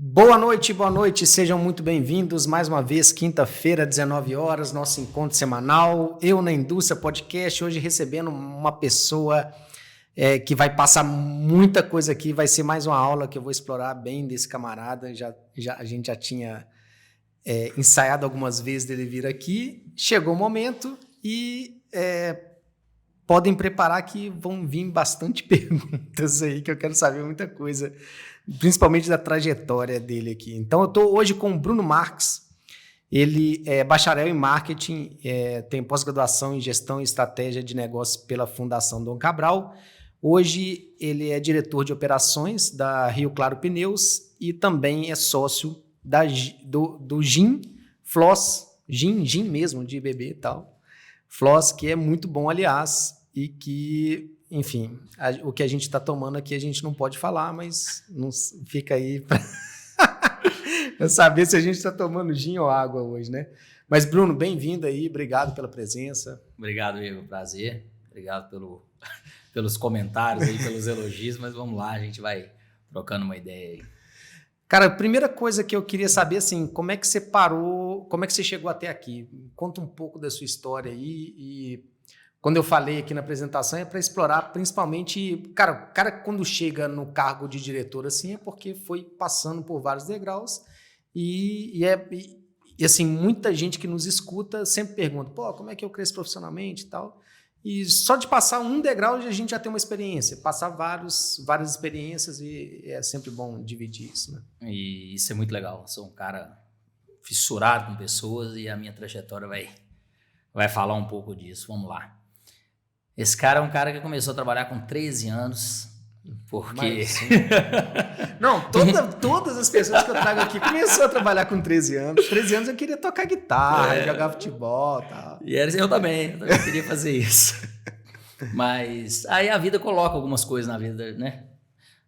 Boa noite, sejam muito bem-vindos mais uma vez, quinta-feira, 19 horas, nosso encontro semanal, Eu na Indústria Podcast, hoje recebendo uma pessoa que vai passar muita coisa aqui, vai ser mais uma aula que eu vou explorar bem desse camarada, a gente já tinha ensaiado algumas vezes dele vir aqui, chegou o momento e podem preparar que vão vir bastante perguntas aí, que eu quero saber muita coisa, principalmente da trajetória dele aqui. Então, eu estou hoje com o Bruno Marques, ele é bacharel em marketing, tem pós-graduação em gestão e estratégia de negócios pela Fundação Dom Cabral. Hoje, ele é diretor de operações da Rio Claro Pneus e também é sócio do Gin Floss, Gin mesmo, de bebê e tal. Floss, que é muito bom, aliás, e que, enfim, o que a gente está tomando aqui a gente não pode falar, mas não fica aí para saber se a gente está tomando gin ou água hoje, né? Mas, Bruno, bem-vindo aí, obrigado pela presença. Obrigado, Igor, prazer. Obrigado pelos comentários aí, pelos elogios, mas vamos lá, a gente vai trocando uma ideia aí. Cara, a primeira coisa que eu queria saber, assim, como é que você parou, como é que você chegou até aqui? Conta um pouco da sua história aí e quando eu falei aqui na apresentação é para explorar principalmente, cara, o cara quando chega no cargo de diretor assim é porque foi passando por vários degraus e assim, muita gente que nos escuta sempre pergunta, pô, como é que eu cresço profissionalmente e tal? E só de passar um degrau a gente já tem uma experiência, passar várias experiências e é sempre bom dividir isso, né? E isso é muito legal, eu sou um cara fissurado com pessoas e a minha trajetória vai falar um pouco disso, vamos lá. Esse cara é um cara que começou a trabalhar com 13 anos, porque... Não, todas as pessoas que eu trago aqui começaram a trabalhar com 13 anos. 13 anos eu queria tocar guitarra, jogar futebol e tal. E eu também queria fazer isso. Mas aí a vida coloca algumas coisas na vida, né?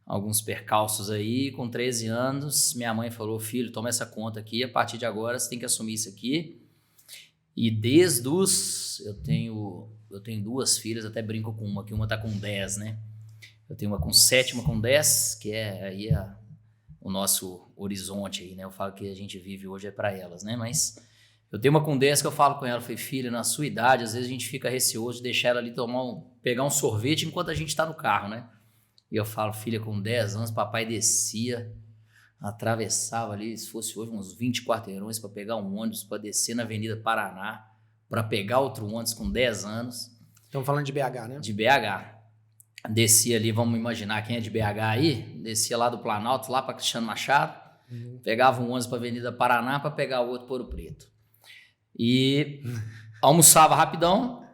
Alguns percalços aí. Com 13 anos, minha mãe falou, filho, toma essa conta aqui, a partir de agora você tem que assumir isso aqui. E desde os... Eu tenho 2 filhas, até brinco com uma, que uma tá com 10, né? Eu tenho uma com 7, uma com 10, que é aí o nosso horizonte aí, né? Eu falo que a gente vive hoje é para elas, né? Mas eu tenho uma com 10 que eu falo com ela, falei, filha, na sua idade, às vezes a gente fica receoso de deixar ela ali pegar um sorvete enquanto a gente tá no carro, né? E eu falo, filha, com 10 anos, papai descia, atravessava ali, se fosse hoje, uns 20 quarteirões para pegar um ônibus, para descer na Avenida Paraná, para pegar outro ônibus com 10 anos. Estamos falando de BH, né? De BH. Descia ali, vamos imaginar quem é de BH aí, descia lá do Planalto, lá para Cristiano Machado, pegava um ônibus para Avenida Paraná para pegar o outro para Ouro Preto. E almoçava rapidão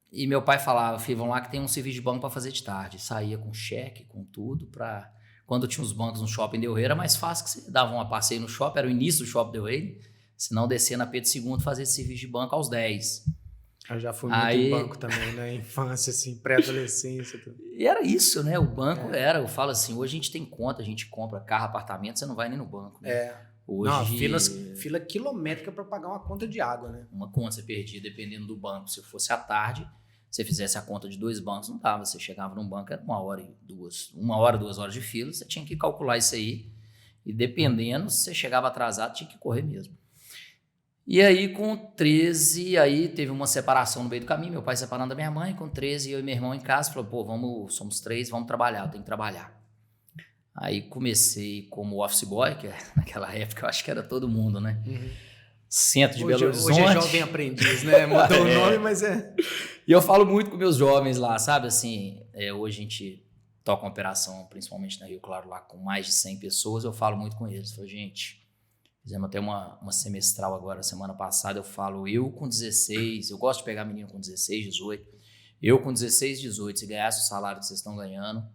e meu pai falava, filho, vamos lá que tem um serviço de banco para fazer de tarde. Saía com cheque, com tudo, para... Quando tinha os bancos no Shopping Del Rey, era mais fácil que você dava um passeio no shopping, era o início do Shopping Del Rey, senão descia na Pedro II fazer esse serviço de banco aos 10. Eu já fui muito em banco também, na infância, assim, pré-adolescência. Tudo. E era isso, né? O banco eu falo assim, hoje a gente tem conta, a gente compra carro, apartamento, você não vai nem no banco, né? Hoje... Não, fila quilométrica para pagar uma conta de água, né? Uma conta você perdia, dependendo do banco. Se fosse à tarde, se você fizesse a conta de 2 bancos, não dava. Você chegava num banco, era 1 hora e 2 horas de fila, você tinha que calcular isso aí. E dependendo, se você chegava atrasado, tinha que correr mesmo. E aí, com 13, aí teve uma separação no meio do caminho, meu pai separando da minha mãe, com 13, eu e meu irmão em casa, falou, pô, somos 3, vamos trabalhar, eu tenho que trabalhar. Aí comecei como office boy, que naquela época eu acho que era todo mundo, né? Centro de Belo Horizonte. Hoje é jovem aprendiz, né? Mudou o nome, mas é... E eu falo muito com meus jovens lá, sabe? Assim, hoje a gente toca uma operação, principalmente na Rio Claro, lá com mais de 100 pessoas, eu falo muito com eles, falo, gente... Fizemos até uma semestral agora, semana passada, eu falo, eu com 16, eu gosto de pegar menino com 16, 18, eu com 16, 18, se ganhasse o salário que vocês estão ganhando,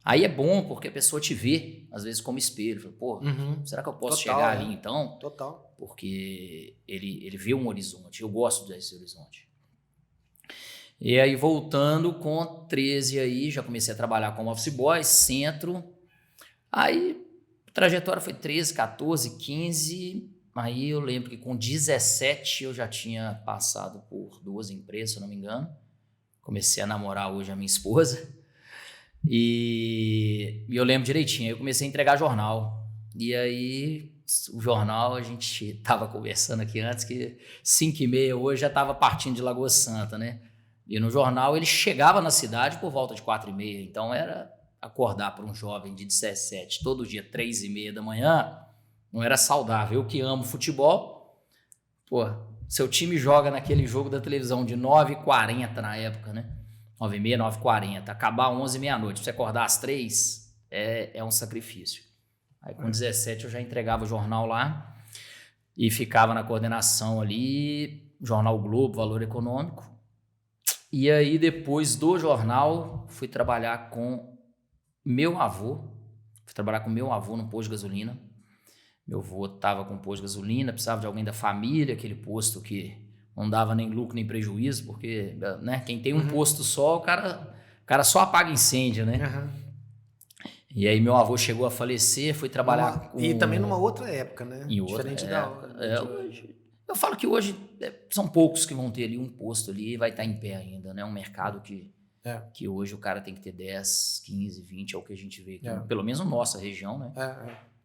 aí é bom, porque a pessoa te vê, às vezes como espelho, fala, pô, será que eu posso chegar ali então? Total. Porque ele vê um horizonte, eu gosto desse horizonte. E aí, voltando com 13 aí, já comecei a trabalhar como office boy, centro, aí... A trajetória foi 13, 14, 15, aí eu lembro que com 17 eu já tinha passado por 2 empresas, se eu não me engano. Comecei a namorar hoje a minha esposa e eu lembro direitinho, aí eu comecei a entregar jornal. E aí, o jornal, a gente estava conversando aqui antes, que 5h30 hoje já estava partindo de Lagoa Santa, né? E no jornal ele chegava na cidade por volta de 4h30, então era acordar para um jovem de 17 todo dia 3h30 da manhã, não era saudável. Eu que amo futebol, pô, seu time joga naquele jogo da televisão de 9h40 na época, né? 9h30, 9h40, acabar 11h meia-noite, pra você acordar às 3 é um sacrifício. Aí com 17 eu já entregava o jornal lá e ficava na coordenação ali, Jornal Globo, Valor Econômico. E aí depois do jornal fui trabalhar com meu avô, no posto de gasolina. Meu avô estava com posto de gasolina, precisava de alguém da família, aquele posto que não dava nem lucro nem prejuízo, porque, né, quem tem um posto só, o cara só apaga incêndio, né? E aí meu avô chegou a falecer, fui trabalhar com... E também numa outra época, né? Em outra diferente época. da hoje. Eu falo que hoje são poucos que vão ter ali um posto ali e vai estar em pé ainda, né? Um mercado que hoje o cara tem que ter 10, 15, 20, é o que a gente vê aqui, pelo menos na nossa região, né?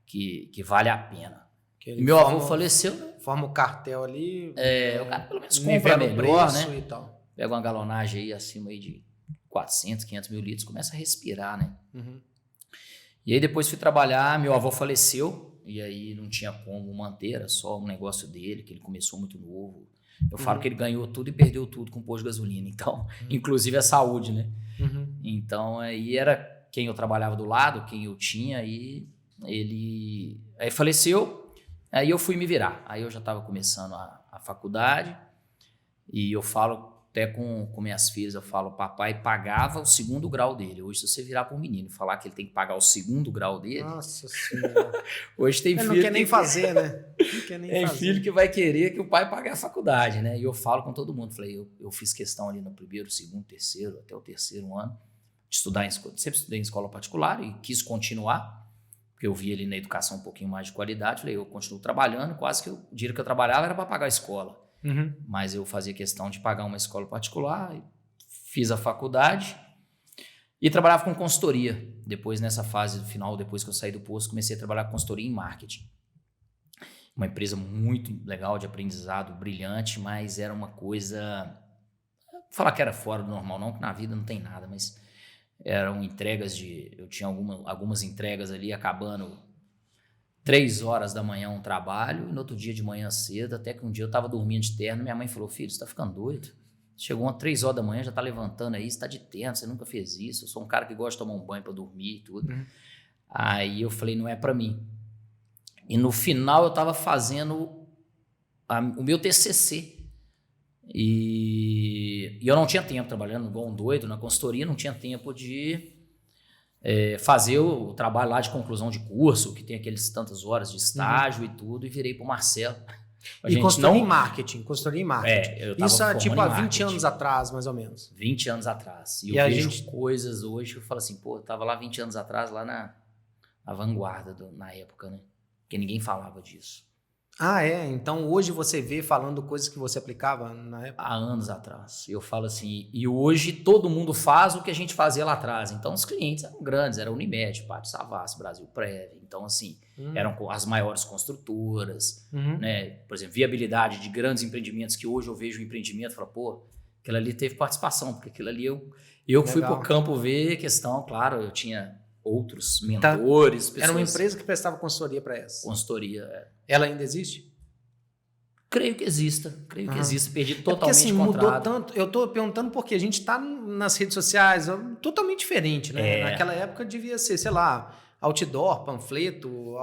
Que vale a pena. E meu avô faleceu, né? Forma o cartel ali. O cara pelo menos compra melhor, né? E tal. Pega uma galonagem aí acima aí de 400, 500 mil litros, começa a respirar, né? E aí depois fui trabalhar, meu avô faleceu, e aí não tinha como manter, era só um negócio dele, que ele começou muito novo. Eu falo que ele ganhou tudo e perdeu tudo com o posto de gasolina, então, inclusive a saúde, né? Então, aí era quem eu trabalhava do lado, quem eu tinha, e ele aí faleceu, aí eu fui me virar. Aí eu já estava começando a faculdade, e eu falo até com minhas filhas, eu falo, papai pagava o 2º grau dele. Hoje, se você virar para um menino e falar que ele tem que pagar o 2º grau dele... Nossa Senhora. Hoje tem ele filho... não quer nem fazer, né? Não quer nem tem fazer. filho que vai querer que o pai pague a faculdade, né? E eu falo com todo mundo. Falei, eu fiz questão ali no 1º, 2º, 3º, até o 3º ano, de estudar sempre estudei em escola particular e quis continuar, porque eu vi ali na educação um pouquinho mais de qualidade. Falei, eu continuo trabalhando, quase que o dinheiro que eu trabalhava era para pagar a escola. Mas eu fazia questão de pagar uma escola particular, fiz a faculdade e trabalhava com consultoria. Depois, nessa fase final, depois que eu saí do posto, comecei a trabalhar com consultoria em marketing. Uma empresa muito legal, de aprendizado, brilhante, mas era uma coisa... Falar que era fora do normal não, que na vida não tem nada, mas eram entregas de... Eu tinha algumas entregas ali acabando... 3 horas da manhã um trabalho, e no outro dia de manhã cedo, até que um dia eu estava dormindo de terno, minha mãe falou, filho, você está ficando doido? Chegou 3 horas da manhã, já está levantando aí, você está de terno, você nunca fez isso, eu sou um cara que gosta de tomar um banho para dormir e tudo. Aí eu falei, não é para mim. E no final eu estava fazendo o meu TCC, e eu não tinha tempo, trabalhando igual um doido na consultoria, não tinha tempo de... fazer o trabalho lá de conclusão de curso, que tem aqueles tantas horas de estágio e tudo, e virei para o Marcelo. Consultoria em marketing. Eu tava isso tipo há 20 marketing. anos atrás, mais ou menos. 20 anos atrás. E eu vejo coisas hoje que eu falo assim, pô, eu tava lá 20 anos atrás, lá na vanguarda na época, né? Porque ninguém falava disso. Então hoje você vê falando coisas que você aplicava na época? Há anos atrás. Eu falo assim, e hoje todo mundo faz o que a gente fazia lá atrás. Então os clientes eram grandes, era Unimed, Pátio Savassi, Brasil Prev. Então assim, eram as maiores construtoras, né? Por exemplo, viabilidade de grandes empreendimentos, que hoje eu vejo o empreendimento e falo, pô, aquilo ali teve participação, porque aquilo ali eu fui pro campo ver questão, claro, eu tinha outros mentores, pessoas. Era uma empresa que prestava consultoria para essa? Consultoria, Ela ainda existe? Creio que exista, perdi totalmente porque, assim, o contrato. Mudou tanto, eu tô perguntando porque a gente tá nas redes sociais, totalmente diferente, né? Naquela época devia ser, sei lá, outdoor, panfleto,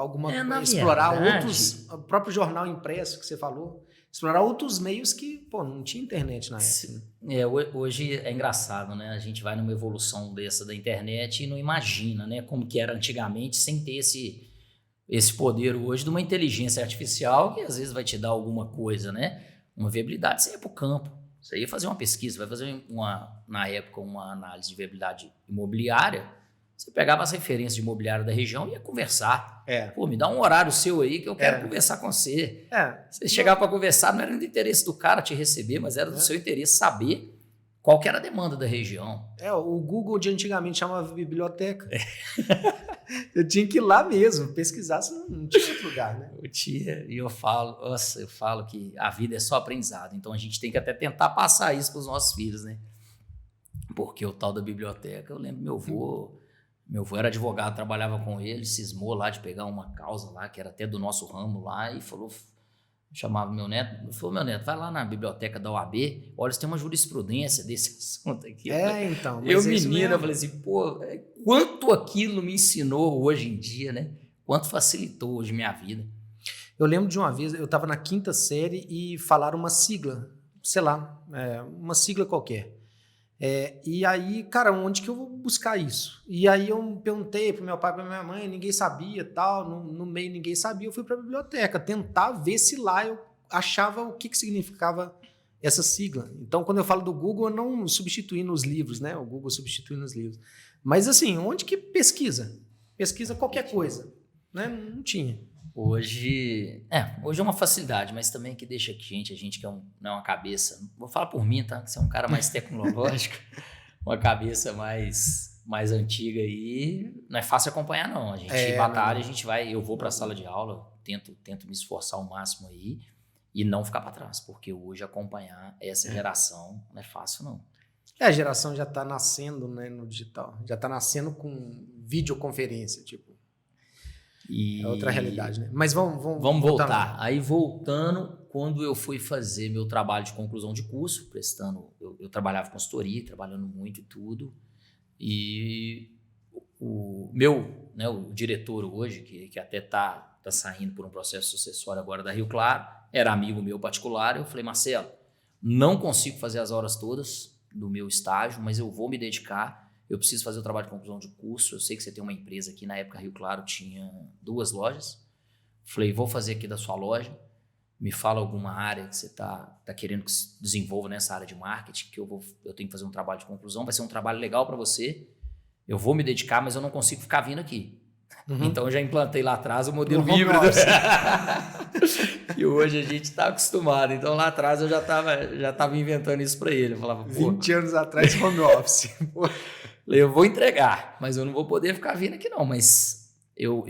explorar outros, o próprio jornal impresso que você falou, explorar outros meios que, pô, não tinha internet na época. Hoje é engraçado, né? A gente vai numa evolução dessa da internet e não imagina, né? Como que era antigamente sem ter esse poder hoje de uma inteligência artificial que às vezes vai te dar alguma coisa, né? Uma viabilidade, você ia para o campo, você ia fazer uma pesquisa, vai fazer na época uma análise de viabilidade imobiliária, você pegava as referências de imobiliário da região e ia conversar. Pô, me dá um horário seu aí que eu quero conversar com você. Você chegava para conversar, não era do interesse do cara te receber, mas era do seu interesse saber qual que era a demanda da região. O Google de antigamente chamava biblioteca. Eu tinha que ir lá mesmo, pesquisar, senão não tinha outro lugar, né? Eu tinha, e eu falo que a vida é só aprendizado. Então a gente tem que até tentar passar isso para os nossos filhos, né? Porque o tal da biblioteca, eu lembro meu avô era advogado, trabalhava com ele, cismou lá de pegar uma causa lá, que era até do nosso ramo lá, e falou, chamava meu neto, falou, meu neto, vai lá na biblioteca da OAB, olha, você tem uma jurisprudência desse assunto aqui. Então. Eu, menina, falei assim, pô, quanto aquilo me ensinou hoje em dia, né? Quanto facilitou hoje minha vida. Eu lembro de uma vez, eu estava na 5ª série e falaram uma sigla, sei lá, uma sigla qualquer. E aí, cara, onde que eu vou buscar isso? E aí eu perguntei pro meu pai, pra minha mãe, ninguém sabia, tal, no meio ninguém sabia, eu fui pra biblioteca tentar ver se lá eu achava o que significava essa sigla. Então, quando eu falo do Google, eu não substituindo os livros, né? O Google substituindo os livros. Mas assim, onde que pesquisa? Pesquisa qualquer coisa, né? Não tinha. Hoje é uma facilidade, mas também que deixa a gente que não é uma cabeça, vou falar por mim, tá? Que você é um cara mais tecnológico, uma cabeça mais antiga aí, não é fácil acompanhar não, a gente batalha, eu vou para a sala de aula, tento me esforçar ao máximo aí e não ficar para trás, porque hoje acompanhar essa geração não é fácil não. A geração já tá nascendo, né, no digital, já tá nascendo com videoconferência, tipo. É outra realidade, né? Mas vamos voltar. Aí, voltando, quando eu fui fazer meu trabalho de conclusão de curso, eu trabalhava com consultoria, trabalhando muito e tudo, e o diretor hoje, que até tá saindo por um processo sucessório agora da Rio Claro, era amigo meu particular, eu falei, Marcelo, não consigo fazer as horas todas do meu estágio, mas eu vou me dedicar. Eu preciso fazer o trabalho de conclusão de curso. Eu sei que você tem uma empresa aqui. Na época, Rio Claro tinha 2 lojas. Falei, vou fazer aqui da sua loja. Me fala alguma área que você tá querendo que se desenvolva nessa área de marketing, que eu tenho que fazer um trabalho de conclusão. Vai ser um trabalho legal para você. Eu vou me dedicar, mas eu não consigo ficar vindo aqui. Uhum. Então, eu já implantei lá atrás o modelo híbrido. E hoje a gente está acostumado. Então, lá atrás eu já tava inventando isso para ele. Eu falava, 20 anos atrás, home office. Eu vou entregar, mas eu não vou poder ficar vindo aqui não, mas eu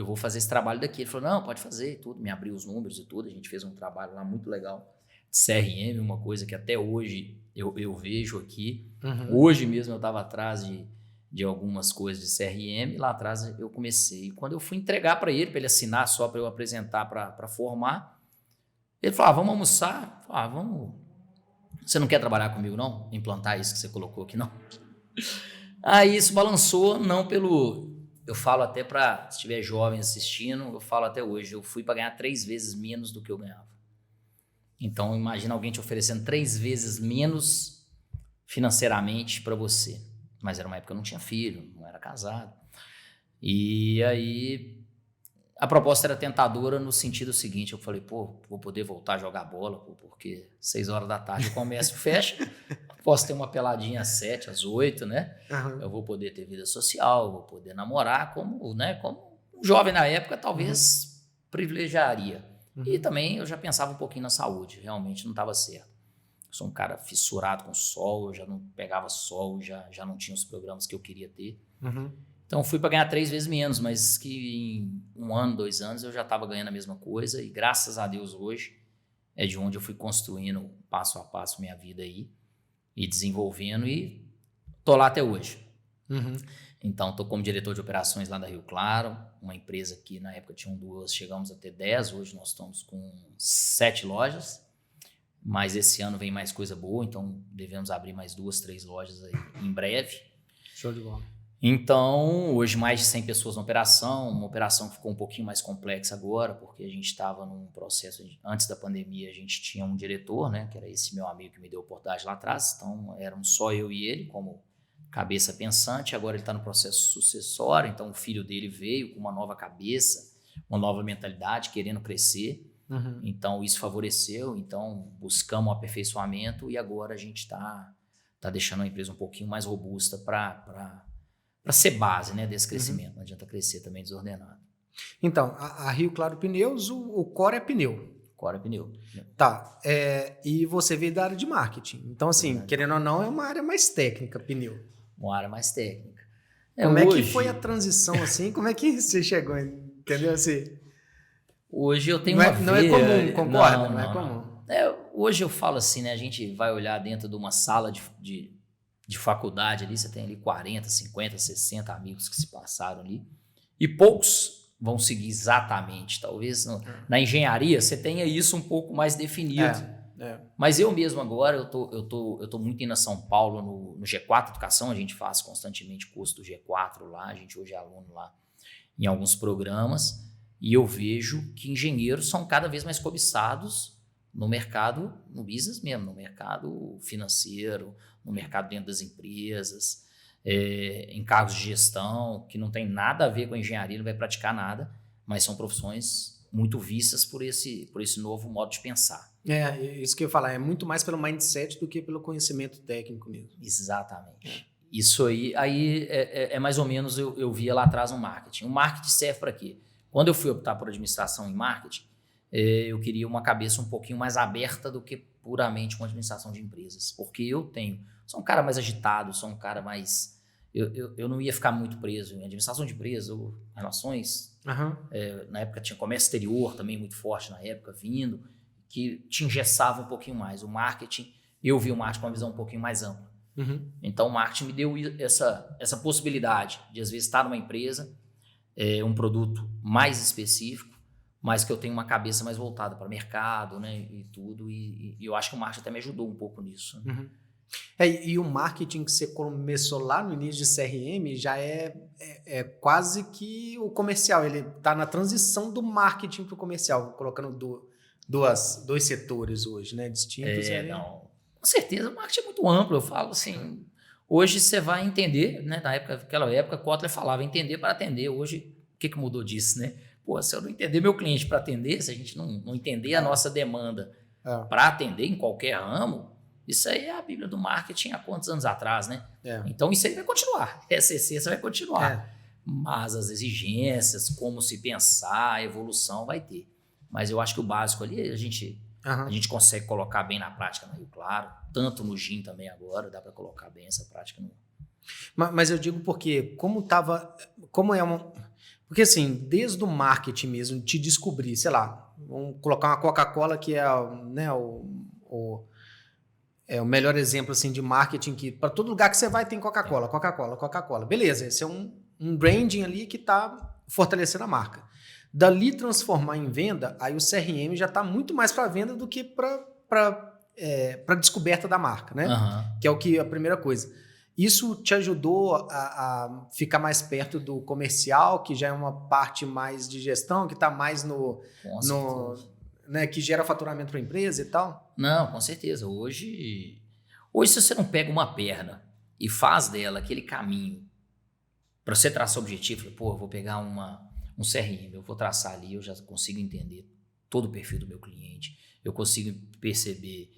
vou fazer esse trabalho daqui. Ele falou, não, pode fazer e tudo, me abriu os números e tudo, a gente fez um trabalho lá muito legal de CRM, uma coisa que até hoje eu vejo aqui. Uhum. Hoje mesmo eu estava atrás de algumas coisas de CRM, lá atrás eu comecei. E quando eu fui entregar para ele assinar só para eu apresentar para formar, ele falou, vamos almoçar? Eu falei, vamos. Você não quer trabalhar comigo não? Implantar isso que você colocou aqui não? Aí isso balançou, não pelo... Eu falo até para, se tiver jovem assistindo, eu falo até hoje, eu fui para ganhar 3 vezes menos do que eu ganhava. Então, imagina alguém te oferecendo 3 vezes menos financeiramente para você. Mas era uma época que eu não tinha filho, não era casado. E aí, a proposta era tentadora no sentido seguinte, eu falei, vou poder voltar a jogar bola, porque 6 horas da tarde o comércio fecha, posso ter uma peladinha às 7, às 8, né? Uhum. Eu vou poder ter vida social, vou poder namorar, como um jovem na época talvez privilegiaria. Uhum. E também eu já pensava um pouquinho na saúde, realmente não estava certo. Eu sou um cara fissurado com sol, eu já não pegava sol, já não tinha os programas que eu queria ter. Uhum. Então, fui para ganhar 3 vezes menos, mas que em 1 ano, 2 anos, eu já estava ganhando a mesma coisa. E graças a Deus, hoje, é de onde eu fui construindo passo a passo minha vida aí. E desenvolvendo, e tô lá até hoje. Uhum. Então, tô como diretor de operações lá da Rio Claro, uma empresa que na época tinham 2, chegamos a ter 10, hoje nós estamos com 7 lojas. Mas esse ano vem mais coisa boa, então devemos abrir mais 2, 3 lojas aí em breve. Show de bola. Então, hoje mais de 100 pessoas na operação, uma operação que ficou um pouquinho mais complexa agora, porque a gente estava num processo, antes da pandemia a gente tinha um diretor, né, que era esse meu amigo que me deu a oportunidade lá atrás, então éramos só eu e ele como cabeça pensante, agora ele está no processo sucessório, então o filho dele veio com uma nova cabeça, uma nova mentalidade, querendo crescer, então isso favoreceu, então buscamos um aperfeiçoamento e agora a gente está deixando a empresa um pouquinho mais robusta para ser base, né, desse crescimento. Não adianta crescer também desordenado. Então, a Rio Claro Pneus, o core é pneu. Core é pneu. Tá. E você veio da área de marketing. Então, assim, querendo ou não, é uma área mais técnica, pneu. Uma área mais técnica. Como é que foi a transição, assim? Como é que você chegou, entendeu? Assim, hoje eu tenho não é comum, concorda? Não é comum. Hoje eu falo assim, né? A gente vai olhar dentro de uma sala de faculdade ali, você tem ali 40, 50, 60 amigos que se passaram ali, e poucos vão seguir exatamente. Talvez na engenharia você tenha isso um pouco mais definido. Mas eu mesmo agora, eu tô muito indo a São Paulo no G4 Educação, a gente faz constantemente curso do G4 lá, a gente hoje é aluno lá em alguns programas, e eu vejo que engenheiros são cada vez mais cobiçados no mercado, no business mesmo, no mercado financeiro, no mercado dentro das empresas, em cargos de gestão, que não tem nada a ver com a engenharia, não vai praticar nada, mas são profissões muito vistas por esse novo modo de pensar. Isso que eu ia falar, é muito mais pelo mindset do que pelo conhecimento técnico mesmo. Exatamente. Isso aí é mais ou menos eu via lá atrás no marketing. O marketing serve para quê? Quando eu fui optar por administração em marketing, eu queria uma cabeça um pouquinho mais aberta do que puramente uma administração de empresas. Porque sou um cara mais agitado, sou um cara mais... Eu não ia ficar muito preso em administração de empresas ou relações. Na época tinha comércio exterior também muito forte na época, vindo, que te engessava um pouquinho mais. O marketing, eu vi o marketing com uma visão um pouquinho mais ampla. Então o marketing me deu essa possibilidade de às vezes estar numa empresa, um produto mais específico, mas que eu tenho uma cabeça mais voltada para mercado, né, e tudo, e eu acho que o marketing até me ajudou um pouco nisso. E o marketing que você começou lá no início de CRM já é quase que o comercial, ele está na transição do marketing para o comercial, colocando dois setores hoje, né, distintos. Não, com certeza, o marketing é muito amplo, eu falo assim, hoje você vai entender, né, naquela época, Kotler falava entender para atender, hoje o que mudou disso, né? Pô, se eu não entender meu cliente para atender, se a gente não entender a nossa demanda para atender em qualquer ramo, isso aí é a Bíblia do marketing há quantos anos atrás, né? Então isso aí vai continuar, essa essência vai continuar, mas as exigências, como se pensar, a evolução vai ter. Mas eu acho que o básico ali a gente consegue colocar bem na prática no Rio Claro, tanto no GIM também agora, dá para colocar bem essa prática no... Mas eu digo porque porque assim, desde o marketing mesmo, te descobrir, sei lá, vamos colocar uma Coca-Cola que é, né, o melhor exemplo assim, de marketing, que para todo lugar que você vai tem Coca-Cola. Beleza, esse é um branding ali que está fortalecendo a marca. Dali transformar em venda, aí o CRM já está muito mais para venda do que para descoberta da marca, né? Que é a primeira coisa. Isso te ajudou a ficar mais perto do comercial, que já é uma parte mais de gestão, que está mais né, que gera faturamento para a empresa e tal? Não, com certeza. Hoje, se você não pega uma perna e faz dela aquele caminho para você traçar o objetivo, eu vou pegar um CRM, eu vou traçar ali, eu já consigo entender todo o perfil do meu cliente, eu consigo perceber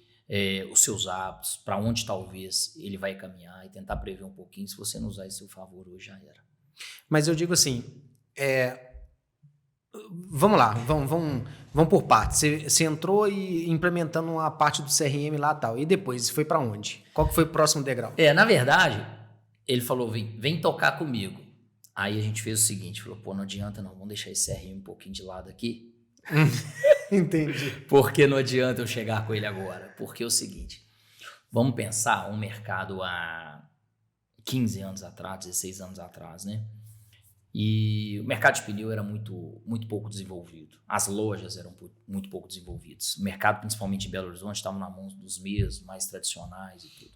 os seus hábitos, para onde talvez ele vai caminhar e tentar prever um pouquinho. Se você não usar isso a seu favor hoje, já era. Mas eu digo assim, vamos lá, vamos por partes. Você entrou e implementando uma parte do CRM lá e tal, e depois foi para onde? Qual que foi o próximo degrau? Na verdade, ele falou, vem tocar comigo. Aí a gente fez o seguinte, falou, não adianta não, vamos deixar esse CRM um pouquinho de lado aqui. Entendi. Porque não adianta eu chegar com ele agora. Porque é o seguinte, vamos pensar um mercado há 15 anos atrás, 16 anos atrás, né? E o mercado de pneu era muito, muito pouco desenvolvido. As lojas eram muito pouco desenvolvidas. O mercado, principalmente em Belo Horizonte, estava na mão dos mesmos, mais tradicionais e tudo.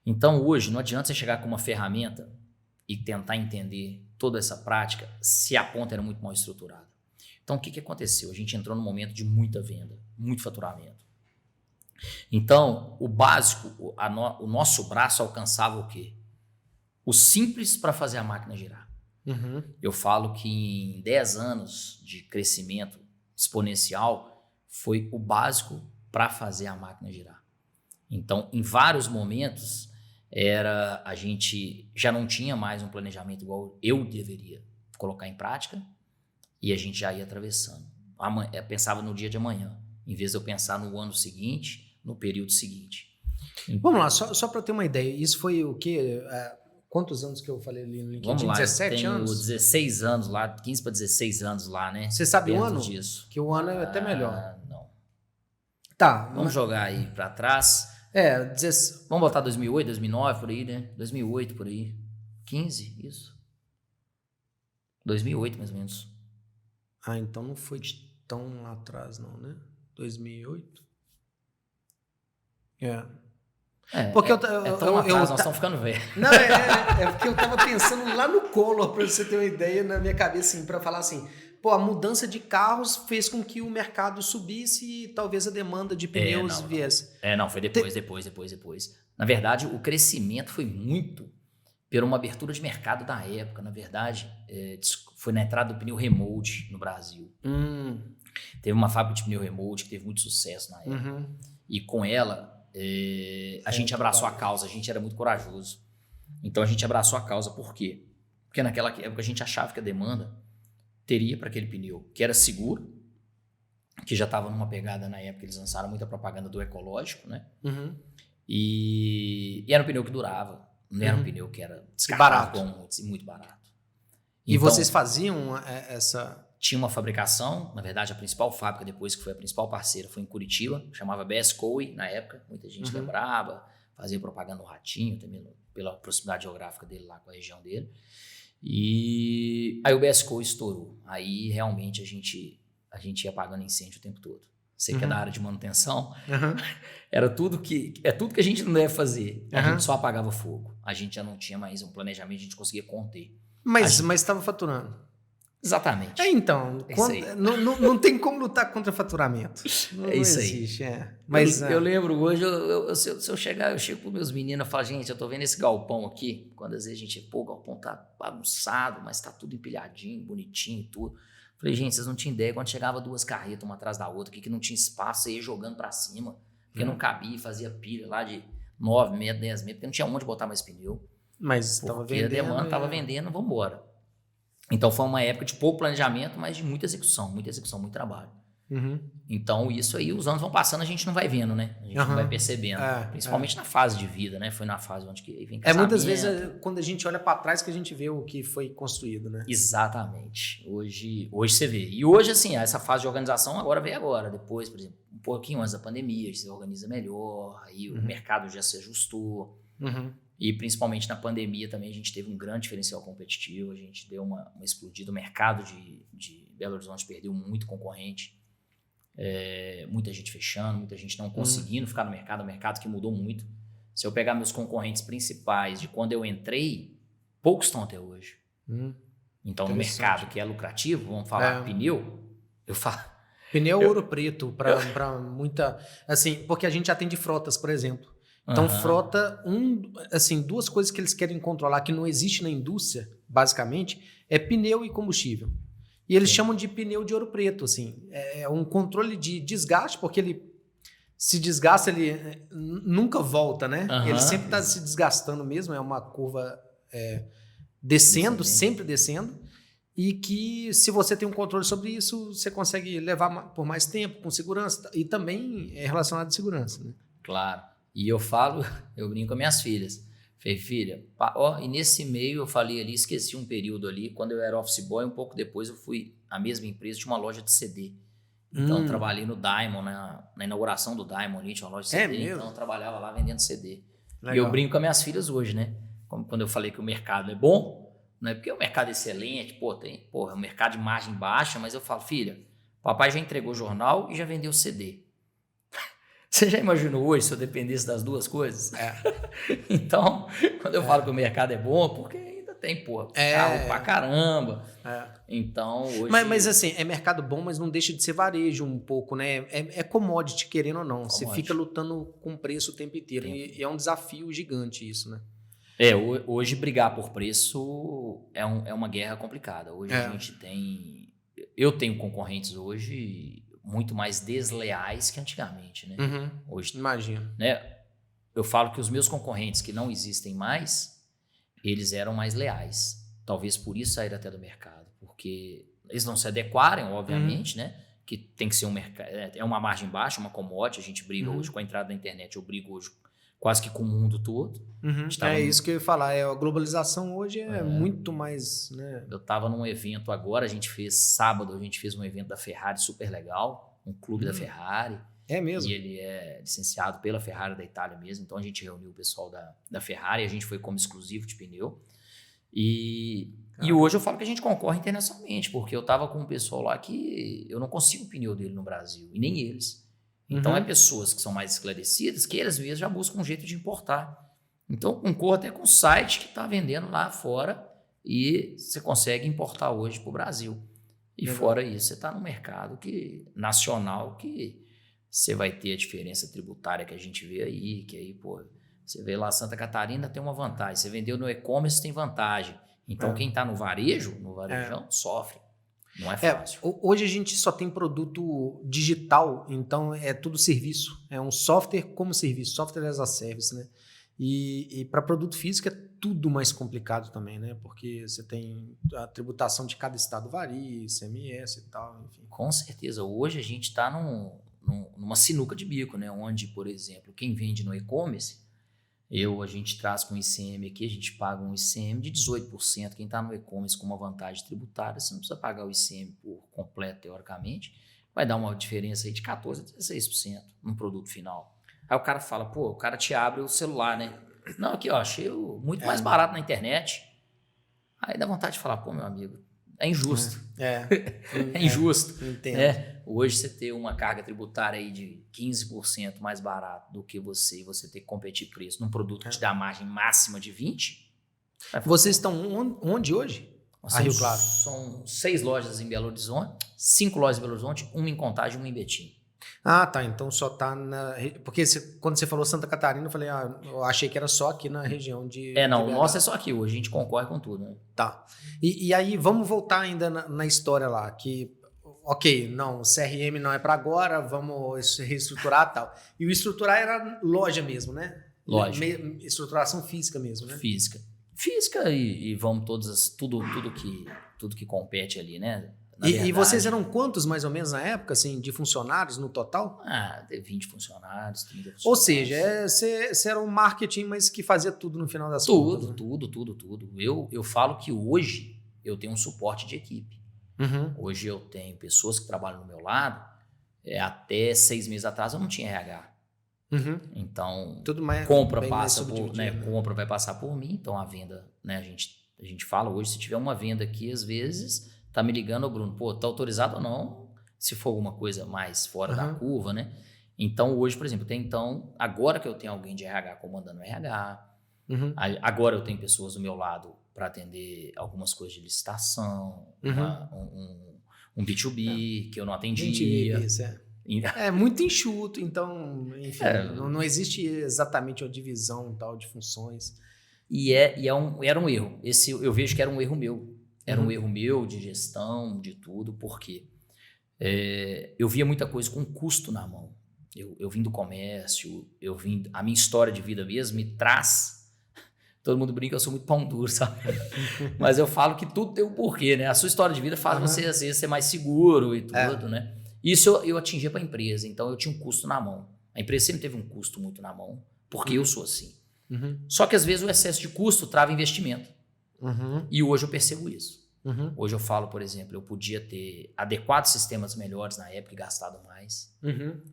Então, hoje, não adianta você chegar com uma ferramenta e tentar entender toda essa prática se a ponta era muito mal estruturada. Então, o que aconteceu? A gente entrou num momento de muita venda, muito faturamento. Então, o básico, o nosso braço alcançava o quê? O simples para fazer a máquina girar. Eu falo que em 10 anos de crescimento exponencial foi o básico para fazer a máquina girar. Então, em vários momentos, a gente já não tinha mais um planejamento igual eu deveria colocar em prática e a gente já ia atravessando. Pensava no dia de amanhã, em vez de eu pensar no ano seguinte, no período seguinte. Vamos lá, só para ter uma ideia, isso foi o quê? Quantos anos que eu falei ali no LinkedIn? Vamos lá, 17 eu tenho anos? 16 anos lá, 15 para 16 anos lá, né? Você sabe o perto ano? disso. Que o ano é até melhor. Não. Tá. Vamos jogar aí para trás. Vamos botar 2008, 2009 por aí, né? 2008 por aí. 15, isso. 2008 mais ou menos. Então não foi tão lá atrás não, né? 2008? Porque tão atrás, nós estamos ficando velhos. Não, porque eu tava pensando lá no Collor, para você ter uma ideia na minha cabeça, assim, para falar assim, a mudança de carros fez com que o mercado subisse e talvez a demanda de pneus viesse. Não, foi depois. Na verdade, o crescimento foi muito por uma abertura de mercado da época. Na verdade, foi na entrada do pneu remote no Brasil. Teve uma fábrica de pneu remote que teve muito sucesso na época. E com ela, a gente abraçou a causa, a gente era muito corajoso. Então a gente abraçou a causa, por quê? Porque naquela época a gente achava que a demanda teria para aquele pneu, que era seguro, que já estava numa pegada na época, eles lançaram muita propaganda do ecológico, né? E era um pneu que durava, não era um pneu que era descartável, muito barato. E então, vocês faziam essa... Tinha uma fabricação, na verdade a principal fábrica depois, que foi a principal parceira, foi em Curitiba, chamava BS Coe na época, muita gente lembrava, fazia propaganda no Ratinho, também pela proximidade geográfica dele lá com a região dele. E aí o BS Coe estourou, aí realmente a gente ia apagando incêndio o tempo todo. Você que é da área de manutenção, era tudo que a gente não deve fazer, a gente só apagava fogo, a gente já não tinha mais um planejamento, a gente conseguia conter. Mas estava faturando. Exatamente. Então, não tem como lutar contra faturamento. Não isso existe, aí. Mas eu lembro hoje, se eu chegar, eu chego para meus meninos e falo, gente, eu tô vendo esse galpão aqui, quando às vezes a gente, o galpão tá bagunçado, mas tá tudo empilhadinho, bonitinho e tudo. Falei, gente, vocês não tinham ideia, quando chegava duas carretas uma atrás da outra, que não tinha espaço, você ia jogando para cima, porque não cabia, fazia pilha lá de 9 metros, 10 metros, porque não tinha onde botar mais pneu. Mas estava vendendo. Porque a demanda estava vendendo, vamos embora. Então foi uma época de pouco planejamento, mas de muita execução, muito trabalho. Então isso aí, os anos vão passando, a gente não vai vendo, né? A gente não vai percebendo. Principalmente na fase de vida, né? Foi na fase onde que vem casamento. Muitas vezes quando a gente olha para trás que a gente vê o que foi construído, né? Exatamente. Hoje você vê. E hoje, assim, essa fase de organização agora veio agora. Depois, por exemplo, um pouquinho antes da pandemia, a gente se organiza melhor, aí o mercado já se ajustou. E principalmente na pandemia também a gente teve um grande diferencial competitivo, a gente deu uma explodida, o mercado de Belo Horizonte perdeu muito concorrente, muita gente fechando, muita gente não conseguindo ficar no mercado, um mercado que mudou muito. Se eu pegar meus concorrentes principais de quando eu entrei, poucos estão até hoje. Então no mercado que é lucrativo, vamos falar pneu, eu falo... Pneu Ouro Preto para muita... Assim, porque a gente atende frotas, por exemplo. Então, frota, duas coisas que eles querem controlar, que não existe na indústria, basicamente, é pneu e combustível. E eles chamam de pneu de ouro preto, assim. É um controle de desgaste, porque ele se desgasta, ele nunca volta, né? Ele sempre está se desgastando mesmo, é uma curva descendo, sempre descendo. E que, se você tem um controle sobre isso, você consegue levar por mais tempo, com segurança. E também é relacionado à segurança, né? Claro. E eu brinco com minhas filhas. Falei, filha, e nesse meio eu falei ali, esqueci um período ali, quando eu era office boy, um pouco depois eu fui à mesma empresa, tinha uma loja de CD. Então eu trabalhei no Diamond, na inauguração do Diamond, tinha uma loja de CD, então eu trabalhava lá vendendo CD. Legal. E eu brinco com as minhas filhas hoje, né? Quando eu falei que o mercado é bom, não é porque o mercado é excelente, é um mercado de margem baixa, mas eu falo, filha, papai já entregou jornal e já vendeu CD. Você já imaginou hoje se eu dependesse das duas coisas? Então, quando eu falo que o mercado é bom, porque ainda tem, carro pra caramba. Então, hoje... Mas assim, é mercado bom, mas não deixa de ser varejo um pouco, né? É commodity, querendo ou não. Commodity. Você fica lutando com preço o tempo inteiro. E é um desafio gigante isso, né? Hoje brigar por preço é uma guerra complicada. Hoje a gente tem... Eu tenho concorrentes hoje... muito mais desleais que antigamente, né? Hoje, imagino. Né? Eu falo que os meus concorrentes que não existem mais, eles eram mais leais. Talvez por isso saíram até do mercado, porque eles não se adequarem, obviamente, né? Que tem que ser um mercado, é uma margem baixa, uma commodity. A gente briga hoje com a entrada da internet, eu brigo hoje quase que com o mundo todo. É isso que eu ia falar. A globalização hoje é muito mais, né? Eu estava num evento agora, sábado, a gente fez um evento da Ferrari super legal, um clube da Ferrari. É mesmo? E ele é licenciado pela Ferrari da Itália mesmo, então a gente reuniu o pessoal da Ferrari, a gente foi como exclusivo de pneu. E hoje eu falo que a gente concorre internacionalmente, porque eu estava com um pessoal lá que eu não consigo o pneu dele no Brasil, e nem eles. Então é pessoas que são mais esclarecidas que eles mesmos já buscam um jeito de importar. Então eu concorro até com o site que está vendendo lá fora e você consegue importar hoje para o Brasil. E fora isso, você está no mercado nacional que você vai ter a diferença tributária que a gente vê aí, que aí, pô, você vê lá Santa Catarina tem uma vantagem, você vendeu no e-commerce tem vantagem. Então quem está no varejão, sofre. Não é fácil. Hoje a gente só tem produto digital, então é tudo serviço. É um software como serviço, software as a service, né? E para produto físico é tudo mais complicado também, né? Porque você tem a tributação de cada estado varia, ICMS e tal, enfim. Com certeza. Hoje a gente está numa sinuca de bico, né? Onde, por exemplo, quem vende no e-commerce, a gente traz com ICM aqui, a gente paga um ICM de 18%. Quem está no e-commerce com uma vantagem tributária, você não precisa pagar o ICM por completo, teoricamente, vai dar uma diferença aí de 14% a 16% no produto final. Aí o cara fala, pô, o cara te abre o celular, né? Não, aqui, ó, achei muito mais barato na internet. Aí dá vontade de falar, pô, meu amigo, é injusto. É injusto. Entendo. Né? Hoje você ter uma carga tributária aí de 15% mais barato do que você ter que competir preço num produto que te dá margem máxima de 20%. Vocês estão onde hoje? Rio Claro. São 6 lojas em Belo Horizonte, 5 lojas em Belo Horizonte, uma em Contagem e uma em Betim. Ah, tá. Então só tá na... Porque quando você falou Santa Catarina, eu falei, eu achei que era só aqui na região de... Não, o nosso é só aqui hoje, a gente concorre com tudo, né? Tá. E aí, vamos voltar ainda na história lá, que, ok, não, o CRM não é para agora, vamos reestruturar e tal. E o estruturar era loja mesmo, né? Loja. Estruturação física mesmo, né? Física e vamos tudo que compete ali, né? E vocês eram quantos, mais ou menos, na época, assim, de funcionários no total? 20 funcionários, 30 funcionários. Ou seja, você era um marketing, mas que fazia tudo no final das contas. Né? Tudo. Eu falo que hoje eu tenho um suporte de equipe. Hoje eu tenho pessoas que trabalham do meu lado. Até 6 meses atrás eu não tinha RH. Então, tudo mais, compra vai passar por mim. Então, a venda, né, a gente fala hoje, se tiver uma venda aqui, às vezes... Tá me ligando, Bruno, pô, tá autorizado ou não? Se for alguma coisa mais fora da curva, né? Então, hoje, por exemplo, agora que eu tenho alguém de RH comandando o RH, agora eu tenho pessoas do meu lado para atender algumas coisas de licitação, um B2B que eu não atendia. É muito enxuto, então, enfim, não existe exatamente uma divisão tal de funções. Era um erro. Eu vejo que era um erro meu. Era um erro meu de gestão, de tudo, porque eu via muita coisa com custo na mão. Eu vim do comércio, a minha história de vida mesmo me traz... Todo mundo brinca, eu sou muito pão duro, sabe? Mas eu falo que tudo tem um porquê, né? A sua história de vida faz você, às vezes, ser mais seguro e tudo, né? Isso eu atingia para a empresa, então eu tinha um custo na mão. A empresa sempre teve um custo muito na mão, porque eu sou assim. Só que, às vezes, o excesso de custo trava investimento. E hoje eu percebo isso. Hoje eu falo, por exemplo, eu podia ter adequado sistemas melhores na época e gastado mais.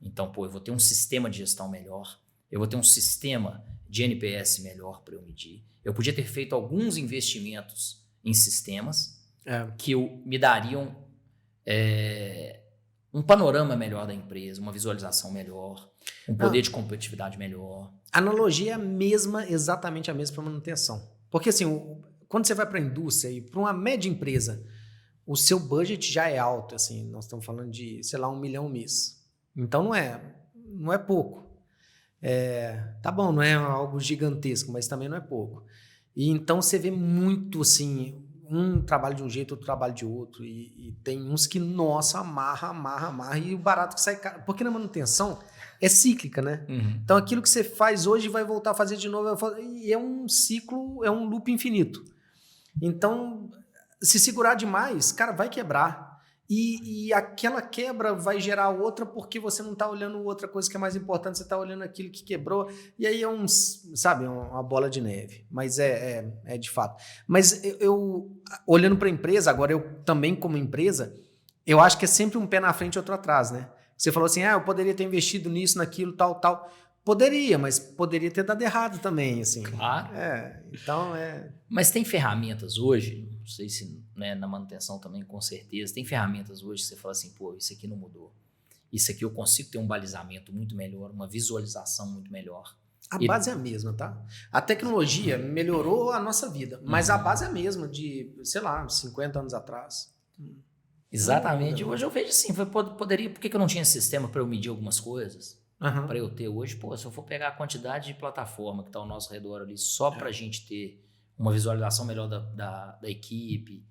Então, eu vou ter um sistema de gestão melhor, eu vou ter um sistema de NPS melhor para eu medir. Eu podia ter feito alguns investimentos em sistemas que me dariam um panorama melhor da empresa, uma visualização melhor, um poder de competitividade melhor. A analogia é a mesma, exatamente a mesma para manutenção. Porque assim, quando você vai para a indústria e para uma média empresa, o seu budget já é alto, assim, nós estamos falando de, sei lá, 1 milhão mês. Então não é pouco. Tá bom, não é algo gigantesco, mas também não é pouco. E então você vê muito assim, um trabalho de um jeito, outro trabalho de outro, e tem uns que, nossa, amarra, e o barato que sai caro. Porque na manutenção é cíclica, né? Então aquilo que você faz hoje vai voltar a fazer de novo, e é um ciclo, é um loop infinito. Então, se segurar demais, cara, vai quebrar. e aquela quebra vai gerar outra porque você não está olhando outra coisa que é mais importante, você está olhando aquilo que quebrou, e aí é sabe, uma bola de neve, mas é de fato. Mas eu olhando para a empresa, agora eu também como empresa, eu acho que é sempre um pé na frente e outro atrás, né? Você falou assim, eu poderia ter investido nisso, naquilo, tal, tal. Poderia, mas poderia ter dado errado também, assim. Claro. Então Mas tem ferramentas hoje, não sei se né, na manutenção também, com certeza, tem ferramentas hoje que você fala assim, pô, isso aqui não mudou. Isso aqui eu consigo ter um balizamento muito melhor, uma visualização muito melhor. A base é a mesma, tá? A tecnologia melhorou a nossa vida, mas a base é a mesma de, sei lá, 50 anos atrás. Exatamente. Hoje eu vejo assim, poderia, por que eu não tinha sistema para eu medir algumas coisas? Para eu ter hoje, pô, se eu for pegar a quantidade de plataforma que está ao nosso redor ali, só para a gente ter uma visualização melhor da equipe,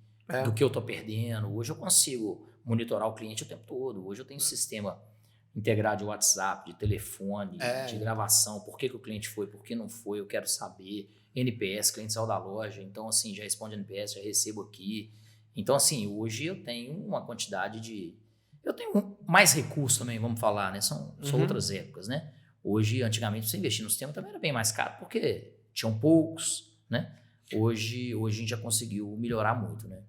do que eu estou perdendo, hoje eu consigo monitorar o cliente o tempo todo. Hoje eu tenho um sistema integrado de WhatsApp, de telefone, de gravação, por que o cliente foi, por que não foi, eu quero saber. NPS, cliente saiu da loja, então assim, já responde NPS, já recebo aqui. Então assim, hoje eu tenho uma quantidade de... Eu tenho mais recursos também, vamos falar, né? São outras épocas, né? Hoje, antigamente, você investir no sistema também era bem mais caro, porque tinham poucos, né? Hoje a gente já conseguiu melhorar muito, né?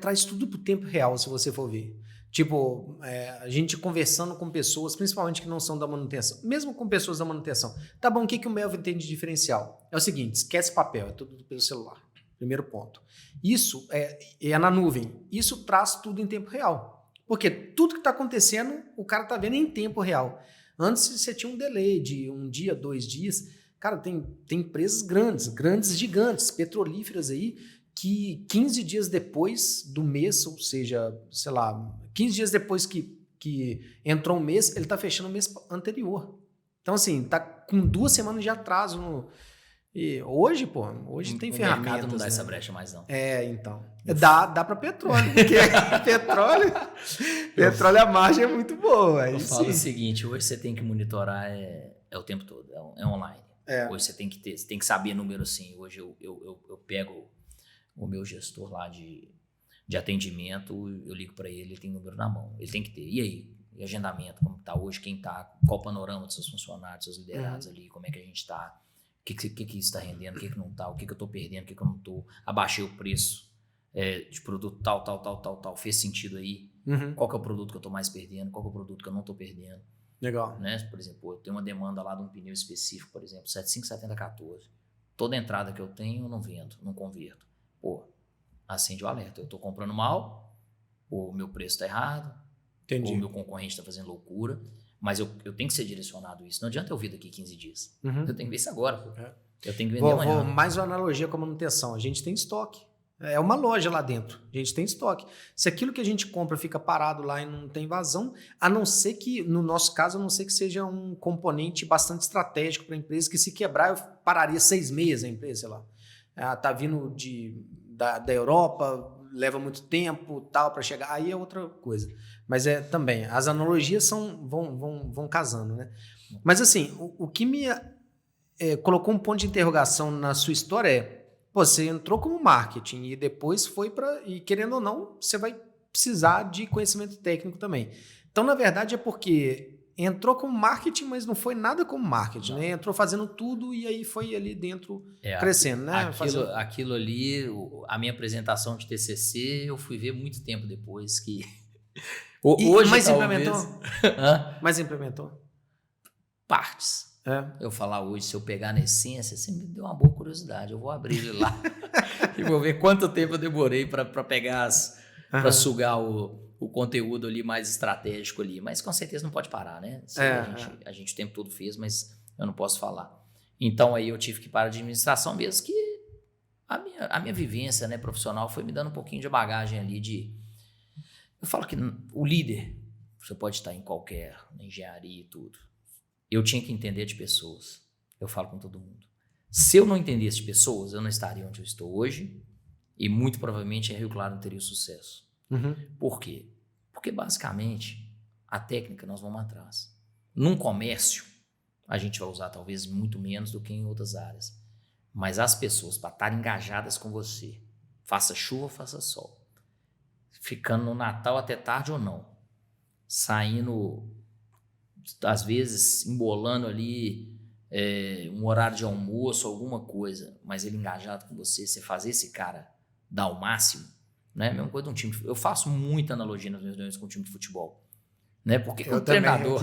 Traz tudo pro tempo real, se você for ver. Tipo, a gente conversando com pessoas, principalmente que não são da manutenção, mesmo com pessoas da manutenção. Tá bom, o que o Melvin tem de diferencial? É o seguinte, esquece papel, é tudo pelo celular. Primeiro ponto. Isso é na nuvem. Isso traz tudo em tempo real. Porque tudo que está acontecendo, o cara está vendo em tempo real. Antes você tinha um delay de 1 dia, 2 dias. Cara, tem empresas grandes, gigantes, petrolíferas aí, que 15 dias depois do mês, ou seja, sei lá, 15 dias depois que entrou um mês, ele está fechando o mês anterior. Então, assim, tá com 2 semanas de atraso E hoje tem ferramentas. O mercado não dá essa brecha mais, não. Então. Dá para petróleo, porque petróleo a margem é muito boa. Eu falo o seguinte, hoje você tem que monitorar o tempo todo, é online. Hoje você tem que saber número assim. Hoje eu pego o meu gestor lá de atendimento, eu ligo para ele tem número na mão. Ele tem que ter. E aí? E agendamento, como está hoje, quem está, qual o panorama dos seus funcionários, dos seus liderados ali, como é que a gente está. O que está rendendo, o que não está, o que eu estou perdendo, o que eu não estou, abaixei o preço de produto tal, fez sentido aí, qual que é o produto que eu estou mais perdendo, qual que é o produto que eu não estou perdendo. Legal. Né? Por exemplo, eu tenho uma demanda lá de um pneu específico, por exemplo, 757014. Toda entrada que eu tenho eu não vendo, não converto. Pô, acende o alerta, eu estou comprando mal, o meu preço está errado, ou o meu concorrente está fazendo loucura. Mas eu tenho que ser direcionado isso. Não adianta eu vir daqui 15 dias. Eu tenho que ver isso agora. Pô. Eu tenho que vender amanhã. Mais uma analogia com a manutenção. A gente tem estoque. É uma loja lá dentro. A gente tem estoque. Se aquilo que a gente compra fica parado lá e não tem vazão, a não ser que, no nosso caso, a não ser que seja um componente bastante estratégico para a empresa, que se quebrar, eu pararia 6 meses a empresa, sei lá. Tá vindo da Europa, leva muito tempo, tal, para chegar. Aí é outra coisa. Mas também, as analogias vão casando, né? Mas assim, o que me colocou um ponto de interrogação na sua história você entrou como marketing e depois foi para... E querendo ou não, você vai precisar de conhecimento técnico também. Então, na verdade, é porque entrou como marketing, mas não foi nada como marketing, né? Entrou fazendo tudo e aí foi ali dentro crescendo, né? Aquilo ali, a minha apresentação de TCC, eu fui ver muito tempo depois que... Hoje, mas talvez... implementou? Mas implementou? Partes. Eu falar hoje, se eu pegar na essência, você me deu uma boa curiosidade. Eu vou abrir ele lá e vou ver quanto tempo eu demorei para pegar para sugar o conteúdo ali mais estratégico ali. Mas com certeza não pode parar, né? A gente o tempo todo fez, mas eu não posso falar. Então aí eu tive que ir para a administração mesmo, que a minha vivência, né, profissional foi me dando um pouquinho de bagagem ali de... Eu falo que o líder, você pode estar em qualquer engenharia e tudo. Eu tinha que entender de pessoas. Eu falo com todo mundo. Se eu não entendesse de pessoas, eu não estaria onde eu estou hoje e muito provavelmente em Rio Claro não teria sucesso. Por quê? Porque basicamente a técnica nós vamos atrás. Num comércio, a gente vai usar talvez muito menos do que em outras áreas. Mas as pessoas, para estarem engajadas com você, faça chuva, faça sol, ficando no Natal até tarde ou não, saindo, às vezes, embolando ali um horário de almoço, alguma coisa, mas ele engajado com você, você fazer esse cara dar o máximo, né? Mesma coisa de um time. Eu faço muita analogia nas minhas reuniões com o time de futebol, né? Por que um treinador,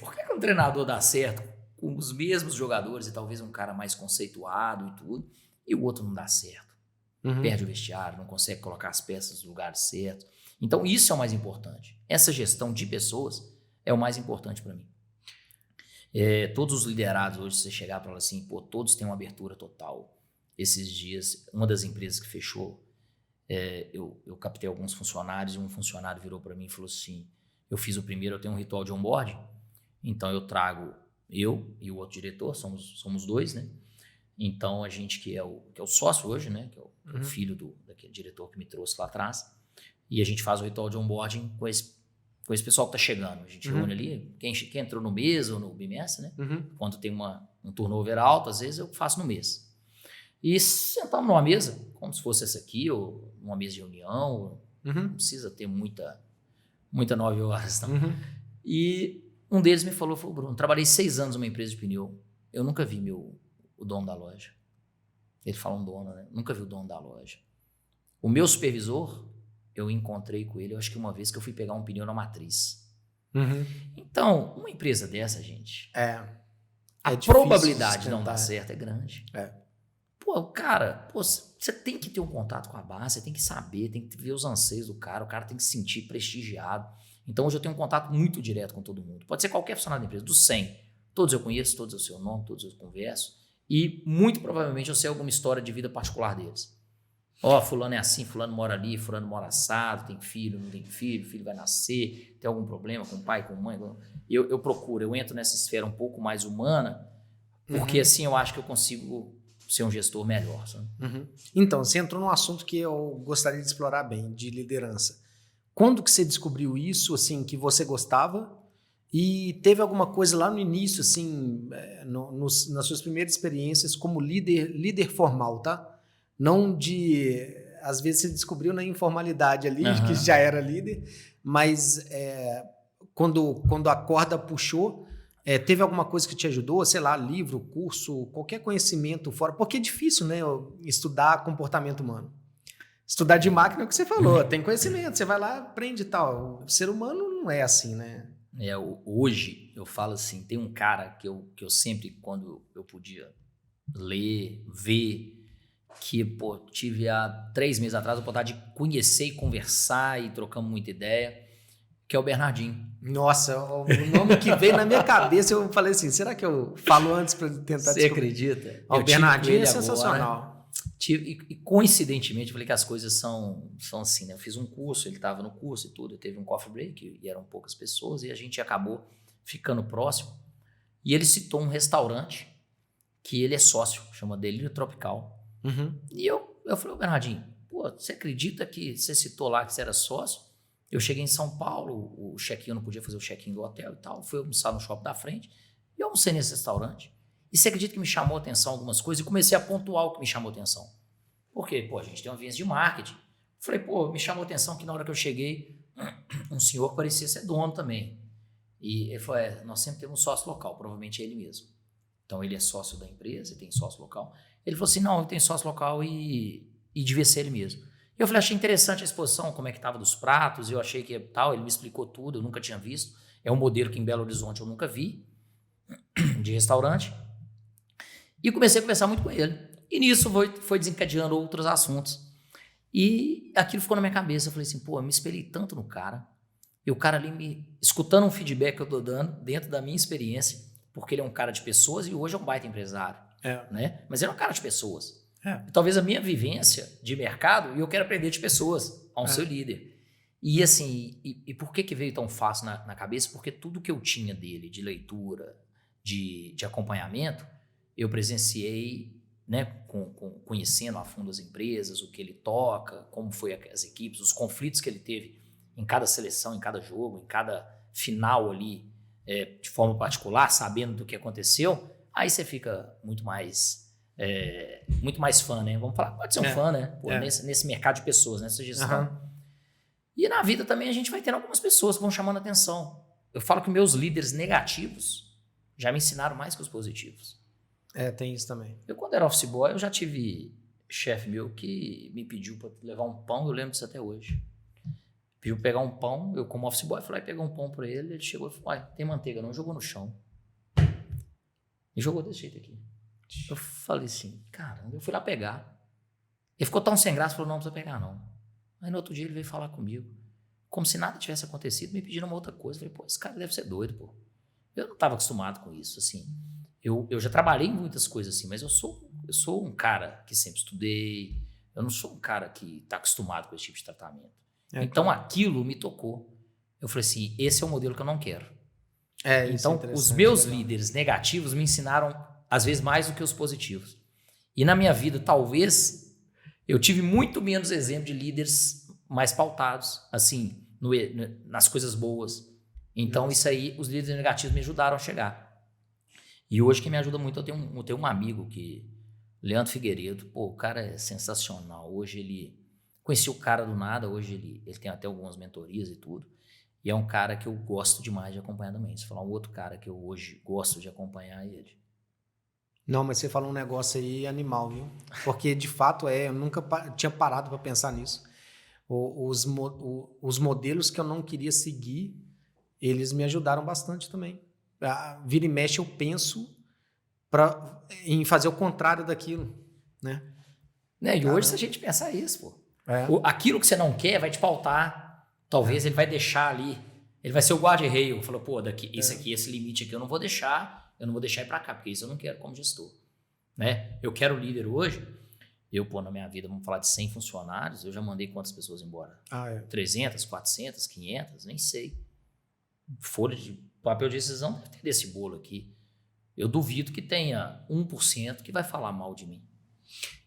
por que um treinador dá certo com os mesmos jogadores e talvez um cara mais conceituado e tudo, e o outro não dá certo? Perde o vestiário, não consegue colocar as peças no lugar certo. Então, isso é o mais importante. Essa gestão de pessoas é o mais importante para mim. Todos os liderados hoje, se você chegar para falar assim, pô, todos têm uma abertura total. Esses dias, uma das empresas que fechou, eu captei alguns funcionários e um funcionário virou para mim e falou assim, eu fiz o primeiro, eu tenho um ritual de onboarding, então eu trago eu e o outro diretor, somos dois, né? Então, a gente que é o sócio hoje, né? Que é o filho daquele diretor que me trouxe lá atrás. E a gente faz o ritual de onboarding com esse pessoal que está chegando. A gente reúne ali, quem entrou no mês ou no bimestre, né? Quando tem um turnover alto, às vezes eu faço no mês. E sentamos numa mesa, como se fosse essa aqui, ou numa mesa de reunião. Não precisa ter muita 9 horas, não. E um deles me falou, Bruno, trabalhei 6 anos numa empresa de pneu. Eu nunca vi o dono da loja. Ele fala um dono, né? Nunca vi o dono da loja. O meu supervisor, eu encontrei com ele, eu acho que uma vez que eu fui pegar um pneu na matriz. Então, uma empresa dessa, gente, a probabilidade de não dar certo é grande. Pô, cara, você tem que ter um contato com a base, você tem que saber, tem que ver os anseios do cara, o cara tem que se sentir prestigiado. Então, hoje eu tenho um contato muito direto com todo mundo. Pode ser qualquer funcionário da empresa, dos 100. Todos eu conheço, todos eu sei o nome, todos eu converso. E muito provavelmente eu sei alguma história de vida particular deles. Fulano é assim, fulano mora ali, fulano mora assado, tem filho, não tem filho vai nascer, tem algum problema com o pai, com a mãe. Eu procuro, eu entro nessa esfera um pouco mais humana, porque assim eu acho que eu consigo ser um gestor melhor. Sabe? Então, você entrou num assunto que eu gostaria de explorar bem, de liderança. Quando que você descobriu isso, assim, que você gostava? E teve alguma coisa lá no início, assim, nas suas primeiras experiências como líder formal, tá? Não de... Às vezes você descobriu na informalidade ali, que já era líder, mas quando a corda puxou, teve alguma coisa que te ajudou? Sei lá, livro, curso, qualquer conhecimento fora. Porque é difícil, né, estudar comportamento humano. Estudar de máquina é o que você falou, tem conhecimento, você vai lá, aprende e tal. O ser humano não é assim, né? Hoje, eu falo assim, tem um cara que eu sempre, quando eu podia ler, ver, que tive há 3 meses atrás a oportunidade de conhecer e conversar e trocamos muita ideia, que é o Bernardinho. Nossa, o nome que veio na minha cabeça, eu falei assim, será que eu falo antes para tentar descobrir? Você acredita? O Bernardinho é sensacional. Agora, e coincidentemente, eu falei que as coisas são assim, né? Eu fiz um curso, ele estava no curso e tudo, teve um coffee break e eram poucas pessoas e a gente acabou ficando próximo. E ele citou um restaurante que ele é sócio, chama Delírio Tropical. E eu falei, Bernardinho, você acredita que você citou lá que você era sócio? Eu cheguei em São Paulo, o check-in, eu não podia fazer o check-in do hotel e tal, fui almoçar no shopping da frente e eu almocei nesse restaurante. E você acredita que me chamou a atenção algumas coisas? E comecei a pontuar o que me chamou a atenção. Por quê? A gente tem uma vivência de marketing. Falei, me chamou a atenção que na hora que eu cheguei, um senhor parecia ser dono também. E ele falou, nós sempre temos um sócio local, provavelmente é ele mesmo. Então ele é sócio da empresa, tem sócio local. Ele falou assim, não, eu tenho sócio local e devia ser ele mesmo. Eu falei, achei interessante a exposição, como é que estava dos pratos, eu achei que tal, ele me explicou tudo, eu nunca tinha visto. É um modelo que em Belo Horizonte eu nunca vi, de restaurante. E comecei a conversar muito com ele. E nisso foi desencadeando outros assuntos. E aquilo ficou na minha cabeça. Eu falei assim, eu me espelhei tanto no cara. E o cara ali escutando um feedback que eu estou dando dentro da minha experiência, porque ele é um cara de pessoas e hoje é um baita empresário. Né? Mas ele é um cara de pessoas. E talvez a minha vivência de mercado, e eu quero aprender de pessoas, ao ser líder. E assim, e por que veio tão fácil na cabeça? Porque tudo que eu tinha dele, de leitura, de acompanhamento, eu presenciei, né, conhecendo a fundo as empresas, o que ele toca, como foi as equipes, os conflitos que ele teve em cada seleção, em cada jogo, em cada final ali, de forma particular, sabendo do que aconteceu, aí você fica muito mais fã, né? Vamos falar, pode ser um fã, né? Nesse mercado de pessoas, nessa gestão. E na vida também a gente vai tendo algumas pessoas que vão chamando a atenção. Eu falo que meus líderes negativos já me ensinaram mais que os positivos. Tem isso também. Eu, quando era office boy, eu já tive chefe meu que me pediu para levar um pão, eu lembro disso até hoje. Pediu pra pegar um pão, eu como office boy, fui lá e peguei um pão para ele chegou e falou, tem manteiga não? Jogou no chão. E jogou desse jeito aqui. Eu falei assim, caramba, eu fui lá pegar. Ele ficou tão sem graça, falou, não precisa pegar não. Aí no outro dia ele veio falar comigo, como se nada tivesse acontecido, me pedindo uma outra coisa. Eu falei, esse cara deve ser doido, pô. Eu não estava acostumado com isso, assim. Eu já trabalhei em muitas coisas assim, mas eu sou um cara que sempre estudei, eu não sou um cara que está acostumado com esse tipo de tratamento. Então aquilo me tocou. Eu falei assim, esse é o modelo que eu não quero. Então os meus líderes negativos me ensinaram, às vezes, mais do que os positivos. E na minha vida, talvez, eu tive muito menos exemplo de líderes mais pautados, assim, nas coisas boas. Então isso aí, os líderes negativos me ajudaram a chegar. E hoje quem me ajuda muito, eu tenho um amigo que, Leandro Figueiredo, pô, o cara é sensacional. Hoje ele, conheci o cara do nada, hoje ele tem até algumas mentorias e tudo. E é um cara que eu gosto demais de acompanhar também. Se falar um outro cara que eu hoje gosto de acompanhar, é ele. Não, mas você falou um negócio aí animal, viu? Porque de fato eu nunca tinha parado para pensar nisso. Os modelos que eu não queria seguir, eles me ajudaram bastante também. Vira e mexe eu penso em fazer o contrário daquilo, né? E hoje, se a gente pensar isso, pô. Aquilo que você não quer vai te pautar. Talvez ele vai deixar ali, ele vai ser o guarda-reio. Falou, pô, esse limite aqui eu não vou deixar ir pra cá, porque isso eu não quero como gestor, né? Eu quero líder hoje. Na minha vida, vamos falar de 100 funcionários, eu já mandei quantas pessoas embora? 300, 400, 500, nem sei. Folha de papel de decisão deve ter desse bolo aqui. Eu duvido que tenha 1% que vai falar mal de mim.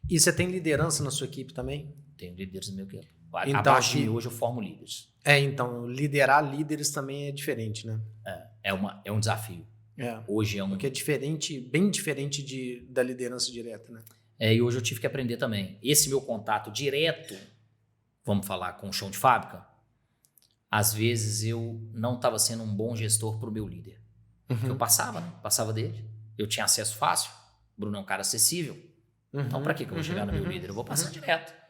E você tem liderança na sua equipe também? Tenho líderes no meu equipe. Então, abaixo de mim hoje eu formo líderes. Então, liderar líderes também é diferente, né? É um desafio. Hoje Porque é diferente, bem diferente da liderança direta, né? E hoje eu tive que aprender também. Esse meu contato direto, vamos falar com o chão de fábrica, às vezes eu não estava sendo um bom gestor para o meu líder. Eu passava dele. Eu tinha acesso fácil. O Bruno é um cara acessível. Então, para que eu vou chegar no meu líder? Eu vou passar direto.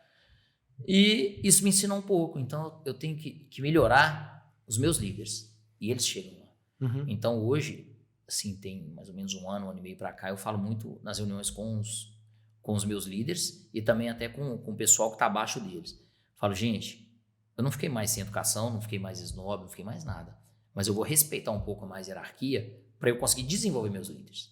E isso me ensinou um pouco. Então, eu tenho que melhorar os meus líderes. E eles chegam lá. Então, hoje, assim, tem mais ou menos um ano e meio para cá, eu falo muito nas reuniões com os meus líderes e também até com o pessoal que está abaixo deles. Falo, gente, eu não fiquei mais sem educação, não fiquei mais snob, não fiquei mais nada. Mas eu vou respeitar um pouco mais a hierarquia para eu conseguir desenvolver meus líderes.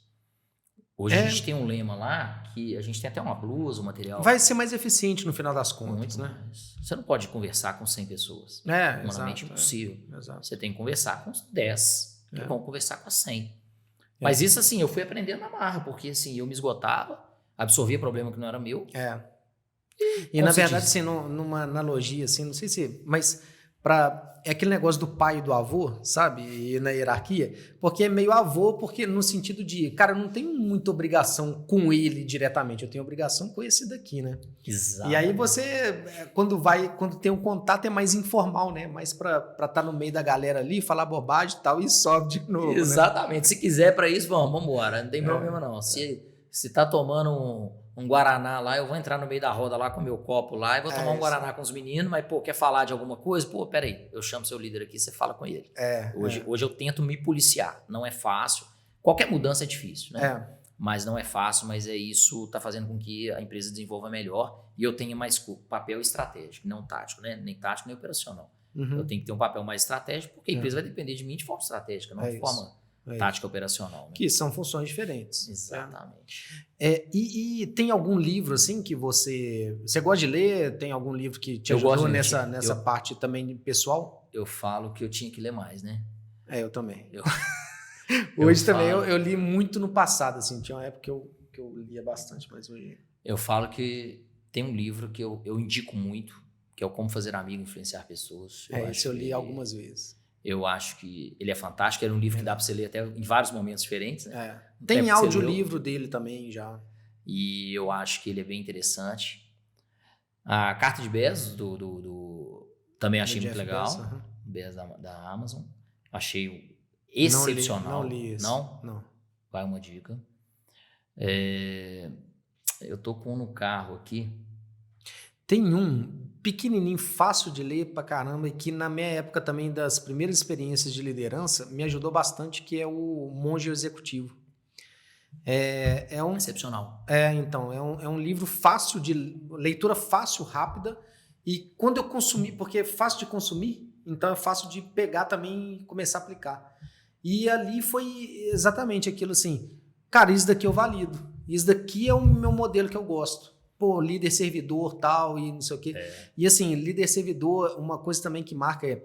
Hoje a gente tem um lema lá que a gente tem até uma blusa, um material. Vai ser mais eficiente no final das contas, muito, né? Você não pode conversar com 100 pessoas. Humanamente impossível. Você tem que conversar com 10 que vão conversar com 100. Mas isso, assim, eu fui aprendendo na marra, porque assim, eu me esgotava, absorvia problema que não era meu. E na verdade, assim, numa analogia, assim, não sei se... Mas é aquele negócio do pai e do avô, sabe? E na hierarquia. Porque é meio avô, porque no sentido de... Cara, eu não tenho muita obrigação com ele diretamente. Eu tenho obrigação com esse daqui, né? Exato. E aí você, quando tem um contato, é mais informal, né? Mais pra estar no meio da galera ali, falar bobagem e tal, e sobe de novo. Exatamente. Né? Se quiser pra isso, vamos embora. Não tem problema, não. Se tá tomando um Guaraná lá, eu vou entrar no meio da roda lá com o meu copo lá e vou tomar um Guaraná com os meninos, mas, quer falar de alguma coisa? Peraí, eu chamo seu líder aqui, você fala com ele. Hoje eu tento me policiar, não é fácil. Qualquer mudança é difícil, né? Mas não é fácil, mas isso tá fazendo com que a empresa desenvolva melhor e eu tenha mais papel estratégico, não tático, né? Nem tático, nem operacional. Eu tenho que ter um papel mais estratégico, porque a empresa vai depender de mim de forma estratégica, não de forma tática operacional. Né? Que são funções diferentes. Exatamente. E tem algum livro, assim, que você gosta de ler? Tem algum livro que te ajudou nessa parte também pessoal? Eu falo que eu tinha que ler mais, né? Eu também. Hoje também eu li muito no passado, assim. Tinha uma época que eu lia bastante, mas hoje... Eu falo que tem um livro que eu indico muito, que é o Como Fazer Amigo e Influenciar Pessoas. Esse eu li algumas vezes. Eu acho que ele é fantástico. Era um livro que dá para você ler até em vários momentos diferentes. Né? Tem audiolivro dele também já. E eu acho que ele é bem interessante. A Carta de Bezos, do Também achei muito Jeff legal. Bezos, Bezos da Amazon. Achei excepcional. Não li esse. Não? Vai uma dica. Eu tô com um no carro aqui. Tem um pequenininho, fácil de ler pra caramba, e que na minha época também das primeiras experiências de liderança me ajudou bastante, que é o Monge Executivo. É um excepcional. Então, é um livro fácil de leitura, fácil, rápida, e quando eu consumi, porque é fácil de consumir, então é fácil de pegar também e começar a aplicar. E ali foi exatamente aquilo assim, cara, isso daqui eu valido, isso daqui é o meu modelo que eu gosto. Pô, líder servidor, tal, e não sei o quê. E assim, líder servidor, uma coisa também que marca é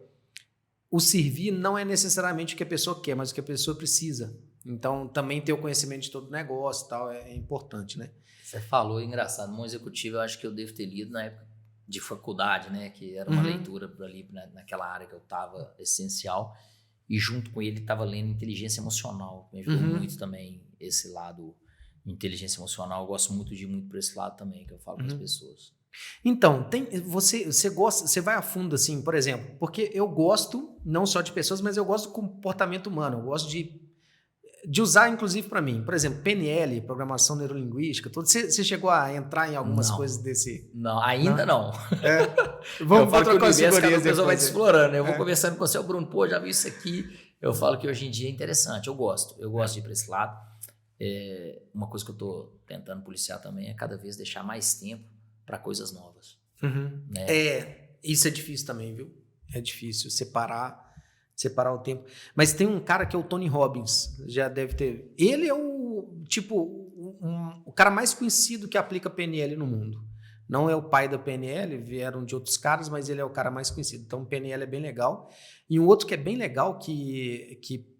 o servir não é necessariamente o que a pessoa quer, mas o que a pessoa precisa. Então, também ter o conhecimento de todo o negócio e tal é importante, né? Você falou, engraçado, no executivo eu acho que eu devo ter lido na época de faculdade, né? Que era uma leitura ali naquela área que eu estava essencial. E junto com ele estava lendo inteligência emocional. Me ajudou muito também esse lado. Inteligência emocional, eu gosto muito de ir muito para esse lado também, que eu falo com as pessoas. Então, você gosta, você vai a fundo assim, por exemplo, porque eu gosto não só de pessoas, mas eu gosto do comportamento humano, eu gosto de usar, inclusive, para mim. Por exemplo, PNL, Programação Neurolinguística, tudo. Você chegou a entrar em algumas coisas desse... Não, ainda não. Vamos trocar as figurinhas depois. A pessoa vai te explorando, né? Eu vou É. conversando com você, Bruno, pô, já vi isso aqui. Eu falo que hoje em dia é interessante, eu gosto de ir para esse lado. Uma coisa que eu tô tentando policiar também é cada vez deixar mais tempo para coisas novas. Né? Isso é difícil também, viu? É difícil separar o tempo. Mas tem um cara que é o Tony Robbins, já deve ter... Ele é o cara mais conhecido que aplica PNL no mundo. Não é o pai da PNL, vieram de outros caras, mas ele é o cara mais conhecido. Então, o PNL é bem legal. E um outro que é bem legal, que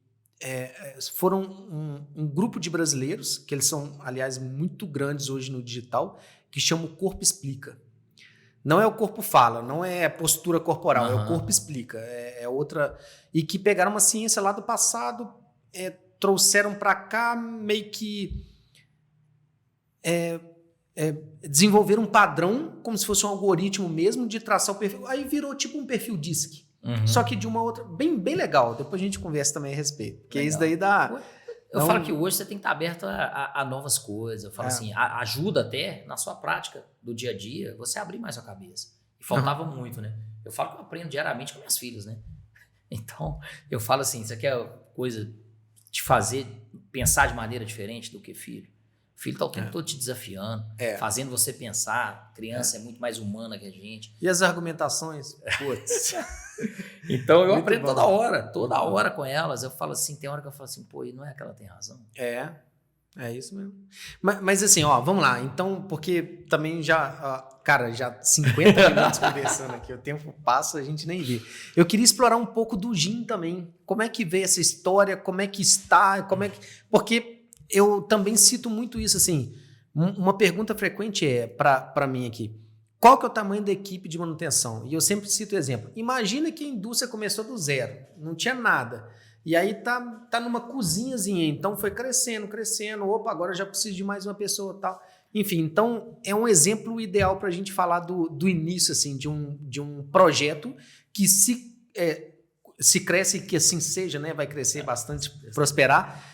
foram um grupo de brasileiros, que eles são, aliás, muito grandes hoje no digital, que chama o Corpo Explica. Não é o corpo fala, não é postura corporal, é o corpo explica. É outra... E que pegaram uma ciência lá do passado, trouxeram para cá, meio que desenvolveram um padrão, como se fosse um algoritmo mesmo, de traçar o perfil. Aí virou tipo um perfil DISC. Só que de uma outra... Bem, bem legal. Depois a gente conversa também a respeito. Porque isso daí dá... Eu falo que hoje você tem que estar aberto a novas coisas. Eu falo assim, ajuda até na sua prática do dia a dia, você abrir mais a cabeça. E faltava muito, né? Eu falo que eu aprendo diariamente com minhas filhas, né? Então, eu falo assim, isso aqui é coisa de fazer, pensar de maneira diferente do que filho. O filho está o tempo todo te desafiando, fazendo você pensar. Criança é muito mais humana que a gente. E as argumentações? Putz. Então eu aprendo toda hora com elas. Eu falo assim, tem hora que eu falo assim, pô, e não é que ela tem razão? É isso mesmo. Mas assim, ó, vamos lá. Então, porque também já 50 minutos conversando aqui, o tempo passa, a gente nem vê. Eu queria explorar um pouco do gin também. Como é que veio essa história? Como é que está? Porque eu também cito muito isso, assim, uma pergunta frequente para mim aqui, qual que é o tamanho da equipe de manutenção? E eu sempre cito o exemplo. Imagina que a indústria começou do zero, não tinha nada. E aí tá numa cozinhazinha, então foi crescendo, opa, agora eu já preciso de mais uma pessoa e tal. Enfim, então é um exemplo ideal para a gente falar do início, assim, de um projeto que se cresce, que assim seja, né? Vai crescer bastante, prosperar.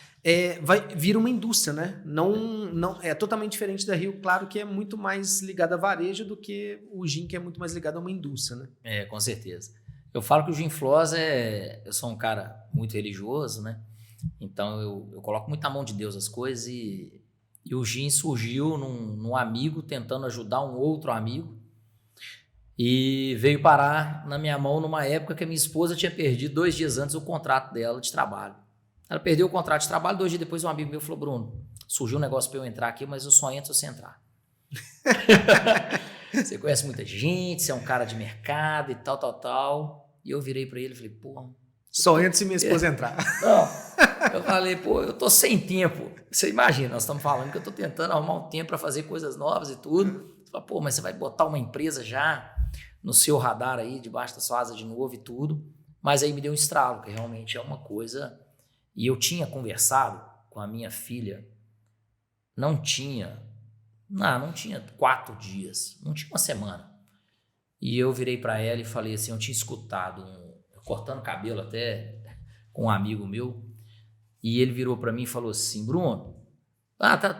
Vai vir uma indústria, né? Não é totalmente diferente da Rio, claro que é muito mais ligado a varejo do que o gin, que é muito mais ligado a uma indústria, né? Com certeza. Eu falo que o Gin Floss eu sou um cara muito religioso, né? Então eu coloco muito na mão de Deus as coisas e o gin surgiu num amigo tentando ajudar um outro amigo e veio parar na minha mão numa época que a minha esposa tinha perdido 2 dias antes o contrato dela de trabalho. Ela perdeu o contrato de trabalho, 2 dias depois um amigo meu falou, Bruno, surgiu um negócio para eu entrar aqui, mas eu só entro se você entrar. Você conhece muita gente, você é um cara de mercado e tal. E eu virei para ele e falei, pô... Só entro se minha esposa entrar. Não, eu falei, pô, eu tô sem tempo. Você imagina, nós estamos falando que eu tô tentando arrumar um tempo para fazer coisas novas e tudo. Você fala, pô, mas você vai botar uma empresa já no seu radar aí, debaixo da sua asa de novo e tudo. Mas aí me deu um estralo, que realmente é uma coisa... E eu tinha conversado com a minha filha, não tinha 4 dias, não tinha uma semana. E eu virei para ela e falei assim, eu tinha escutado, cortando cabelo até com um amigo meu, e ele virou para mim e falou assim, Bruno,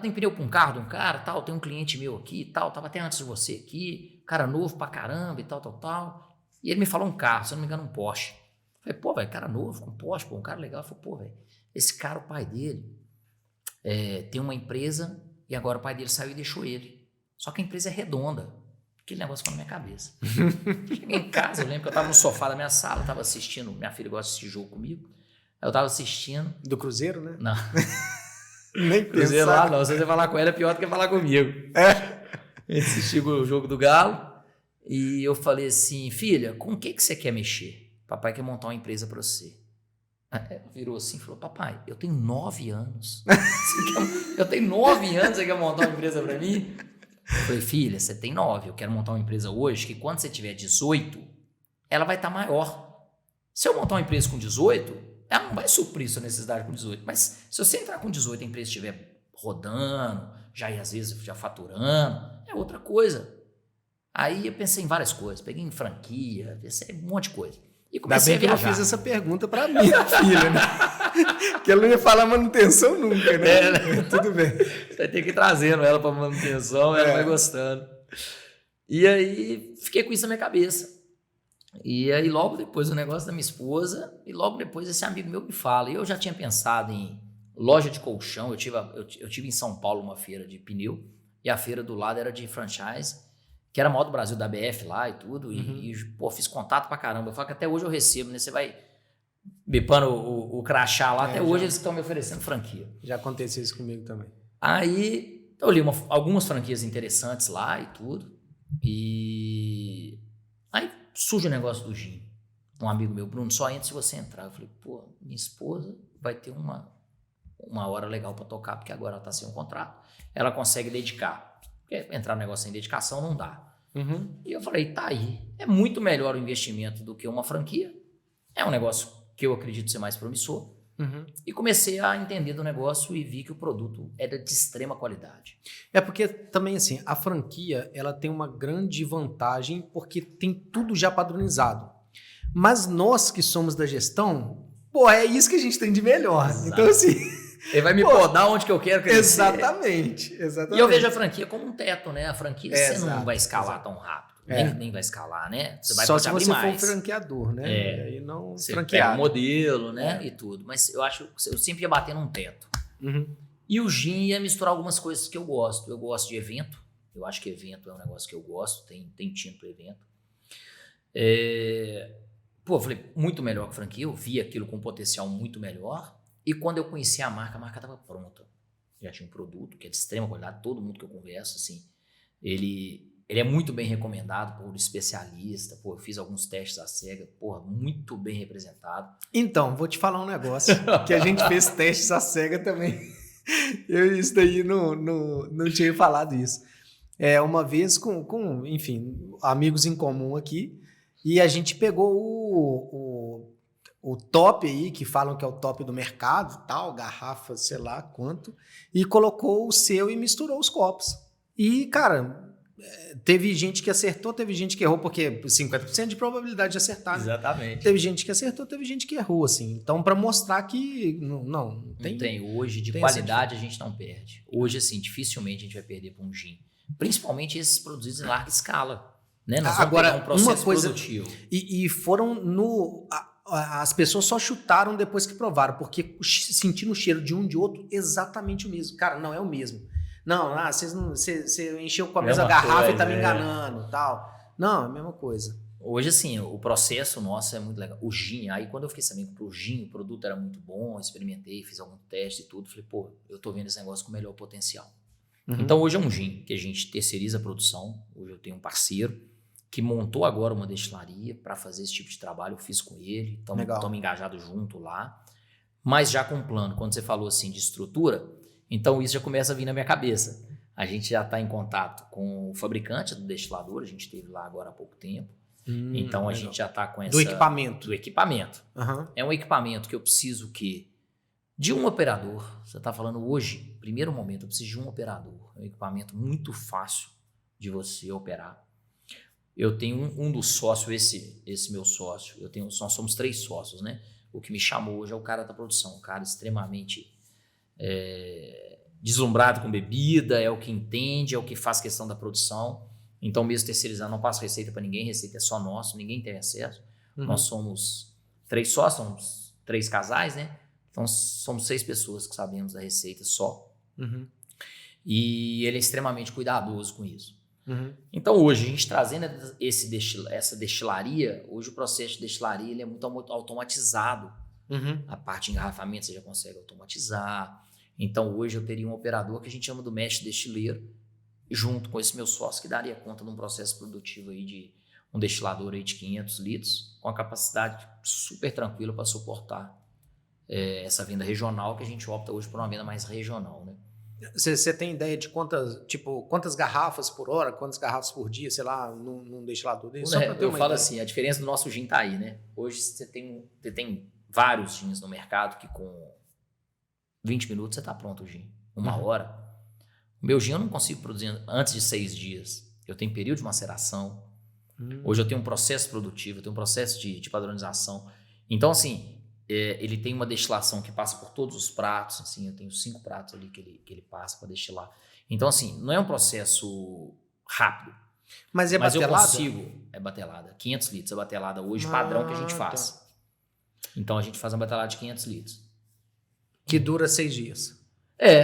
tem pneu para um carro de um cara, tal, tem um cliente meu aqui, tal, tava até antes de você aqui, cara novo pra caramba e tal. E ele me falou um carro, se eu não me engano, um Porsche. Eu falei, pô, velho, cara novo, com Porsche, pô, um cara legal. Eu falei, pô, velho, esse cara, o pai dele, tem uma empresa e agora o pai dele saiu e deixou ele. Só que a empresa é redonda. Aquele negócio ficou na minha cabeça. Cheguei em casa, eu lembro que eu tava no sofá da minha sala, tava assistindo, minha filha gosta de assistir jogo comigo, aí eu tava assistindo. Do Cruzeiro, né? Não. Nem Cruzeiro lá, não. Se você falar com ela é pior do que falar comigo. A gente assistiu o jogo do Galo e eu falei assim, filha, com o que você quer mexer? Papai quer montar uma empresa para você. Ela virou assim e falou, papai, eu tenho 9 anos. Eu tenho 9 anos, você quer montar uma empresa para mim? Eu falei, filha, você tem 9, eu quero montar uma empresa hoje que quando você tiver 18, ela vai estar maior. Se eu montar uma empresa com 18, ela não vai suprir sua necessidade com 18, mas se você entrar com 18 e a empresa estiver rodando, às vezes já faturando, é outra coisa. Aí eu pensei em várias coisas, peguei em franquia, pensei em um monte de coisa. E comecei a viajar. Que eu fiz essa pergunta para minha filha, né? Que ela não ia falar manutenção nunca, né? Tudo bem. Você vai ter que ir trazendo ela para manutenção, ela vai gostando. E aí fiquei com isso na minha cabeça. E aí logo depois o negócio da minha esposa, e logo depois esse amigo meu me fala, e eu já tinha pensado em loja de colchão, eu tive em São Paulo uma feira de pneu, e a feira do lado era de franchise, que era a maior do Brasil, da BF lá e tudo, e pô, fiz contato pra caramba, eu falo que até hoje eu recebo, né, você vai bipando o crachá lá, até hoje eles estão me oferecendo franquia. Já aconteceu isso comigo também. Aí eu li algumas franquias interessantes lá e tudo, e aí surge o negócio do gin. Um amigo meu, Bruno, só entra se você entrar. Eu falei, pô, minha esposa vai ter uma hora legal para tocar, porque agora ela tá sem um contrato. Ela consegue dedicar. Porque entrar no negócio sem dedicação não dá. E eu falei, tá aí. É muito melhor o investimento do que uma franquia. É um negócio que eu acredito ser mais promissor. E comecei a entender do negócio e vi que o produto era de extrema qualidade. É porque também, assim, a franquia, ela tem uma grande vantagem porque tem tudo já padronizado. Mas nós que somos da gestão, pô, é isso que a gente tem de melhor. Exato. Então, assim... Ele vai me podar onde que eu quero crescer. Exatamente. E eu vejo a franquia como um teto, né? A franquia você não vai escalar tão rápido. Nem vai escalar, né? Você vai só se você mais. for franqueador, né? E não você franqueado. Pega um modelo, né? E tudo. Mas eu sempre ia bater num teto. E o gin ia misturar algumas coisas que eu gosto. Eu gosto de evento. Eu acho que evento é um negócio que eu gosto. Tem tinto para evento. Pô, eu falei, muito melhor que franquia. Eu vi aquilo com um potencial muito melhor. E quando eu conheci a marca estava pronta. Já tinha um produto que é de extrema qualidade. Todo mundo que eu converso, assim, ele é muito bem recomendado por especialista. Pô, eu fiz alguns testes à cega. Porra, muito bem representado. Então, vou te falar um negócio. Que a gente fez testes à cega também. Isso daí não tinha falado isso. Uma vez com, enfim, amigos em comum aqui. E a gente pegou o top aí, que falam que é o top do mercado, tal, garrafa, sei lá quanto. E colocou o seu e misturou os copos. E, cara... Teve gente que acertou, teve gente que errou, porque 50% de probabilidade de acertar. Né? Exatamente. Teve gente que acertou, teve gente que errou, assim. Então, para mostrar que não tem... Não tem. Hoje, de qualidade, a gente não perde. Hoje, assim, dificilmente a gente vai perder para um gin. Principalmente esses produzidos em larga escala. Né? Nós vamos pegar um processo produtivo. E foram as pessoas só chutaram depois que provaram, porque sentiram o cheiro de um de outro exatamente o mesmo. Cara, não é o mesmo. Não, você encheu com a mesma garrafa e tá me enganando, tal. Não, é a mesma coisa. Hoje, assim, o processo nosso é muito legal. O gin, aí quando eu fiquei sabendo que o gin, o produto era muito bom, experimentei, fiz algum teste e tudo, falei, pô, eu tô vendo esse negócio com melhor potencial. Então, hoje é um gin que a gente terceiriza a produção. Hoje eu tenho um parceiro que montou agora uma destilaria para fazer esse tipo de trabalho, eu fiz com ele, estamos engajados junto lá. Mas já com um plano, quando você falou assim de estrutura... Então, isso já começa a vir na minha cabeça. A gente já está em contato com o fabricante do destilador, a gente esteve lá agora há pouco tempo. Então, a gente já está com essa... Do equipamento. Do equipamento. É um equipamento que eu preciso de um operador. Você está falando hoje, primeiro momento, eu preciso de um operador. É um equipamento muito fácil de você operar. Eu tenho um dos sócios, esse meu sócio, nós somos 3 sócios, né? O que me chamou hoje é o cara da produção, um cara extremamente deslumbrado com bebida, é o que entende, é o que faz questão da produção. Então, mesmo terceirizando, não passo receita para ninguém, receita é só nosso, ninguém tem acesso. Nós somos 3 sócios, somos 3 casais, né? Então, somos 6 pessoas que sabemos da receita só. E ele é extremamente cuidadoso com isso. Então, hoje, a gente trazendo essa destilaria, hoje o processo de destilaria ele é muito automatizado. A parte de engarrafamento você já consegue automatizar. Então, hoje eu teria um operador que a gente chama do mestre destileiro, junto com esse meu sócio, que daria conta de um processo produtivo aí de um destilador aí de 500 litros, com a capacidade super tranquila para suportar essa venda regional, que a gente opta hoje por uma venda mais regional, né? Você tem ideia de quantas garrafas por hora, quantas garrafas por dia, sei lá, num destilador desse? Eu falo assim, a diferença do nosso gin tá aí, né? Hoje você tem vários gins no mercado que com 20 minutos você tá pronto o gin. 1 hora. O meu gin eu não consigo produzir antes de 6 dias. Eu tenho período de maceração. Hoje eu tenho um processo produtivo, eu tenho um processo de padronização. Então, assim, ele tem uma destilação que passa por todos os pratos. Assim, eu tenho 5 pratos ali que ele passa para destilar. Então, assim, não é um processo rápido. Mas Mas batelada? eu consigo. É batelada. 500 litros é batelada hoje, padrão que a gente faz. Tá. Então, a gente faz uma batelada de 500 litros. Que dura 6 dias.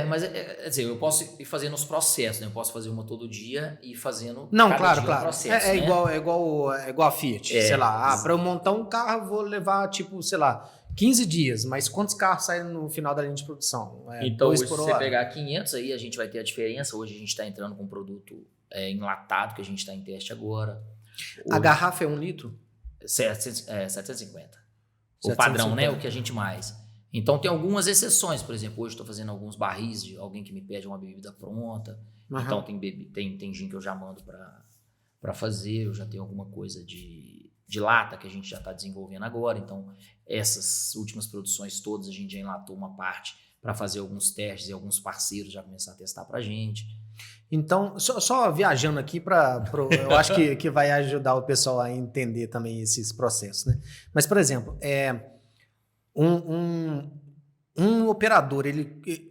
Mas quer dizer, eu posso ir fazendo os processos, né? Eu posso fazer uma todo dia e ir fazendo cada dia um processo, É né? igual a Fiat, sei lá. Para eu montar um carro, eu vou levar, tipo, sei lá, 15 dias. Mas quantos carros saem no final da linha de produção? Então, hoje, se você pegar 500, aí a gente vai ter a diferença. Hoje a gente está entrando com um produto enlatado, que a gente está em teste agora. A garrafa é 1 litro? 750. O padrão, né? O que a gente mais... Então, tem algumas exceções. Por exemplo, hoje estou fazendo alguns barris de alguém que me pede uma bebida pronta. Então, tem gin que eu já mando para fazer. Eu já tenho alguma coisa de lata que a gente já está desenvolvendo agora. Então, essas últimas produções todas, a gente já enlatou uma parte para fazer alguns testes e alguns parceiros já começar a testar para a gente. Então, só viajando aqui eu acho que vai ajudar o pessoal a entender também esses processos, né? Mas, por exemplo, um operador,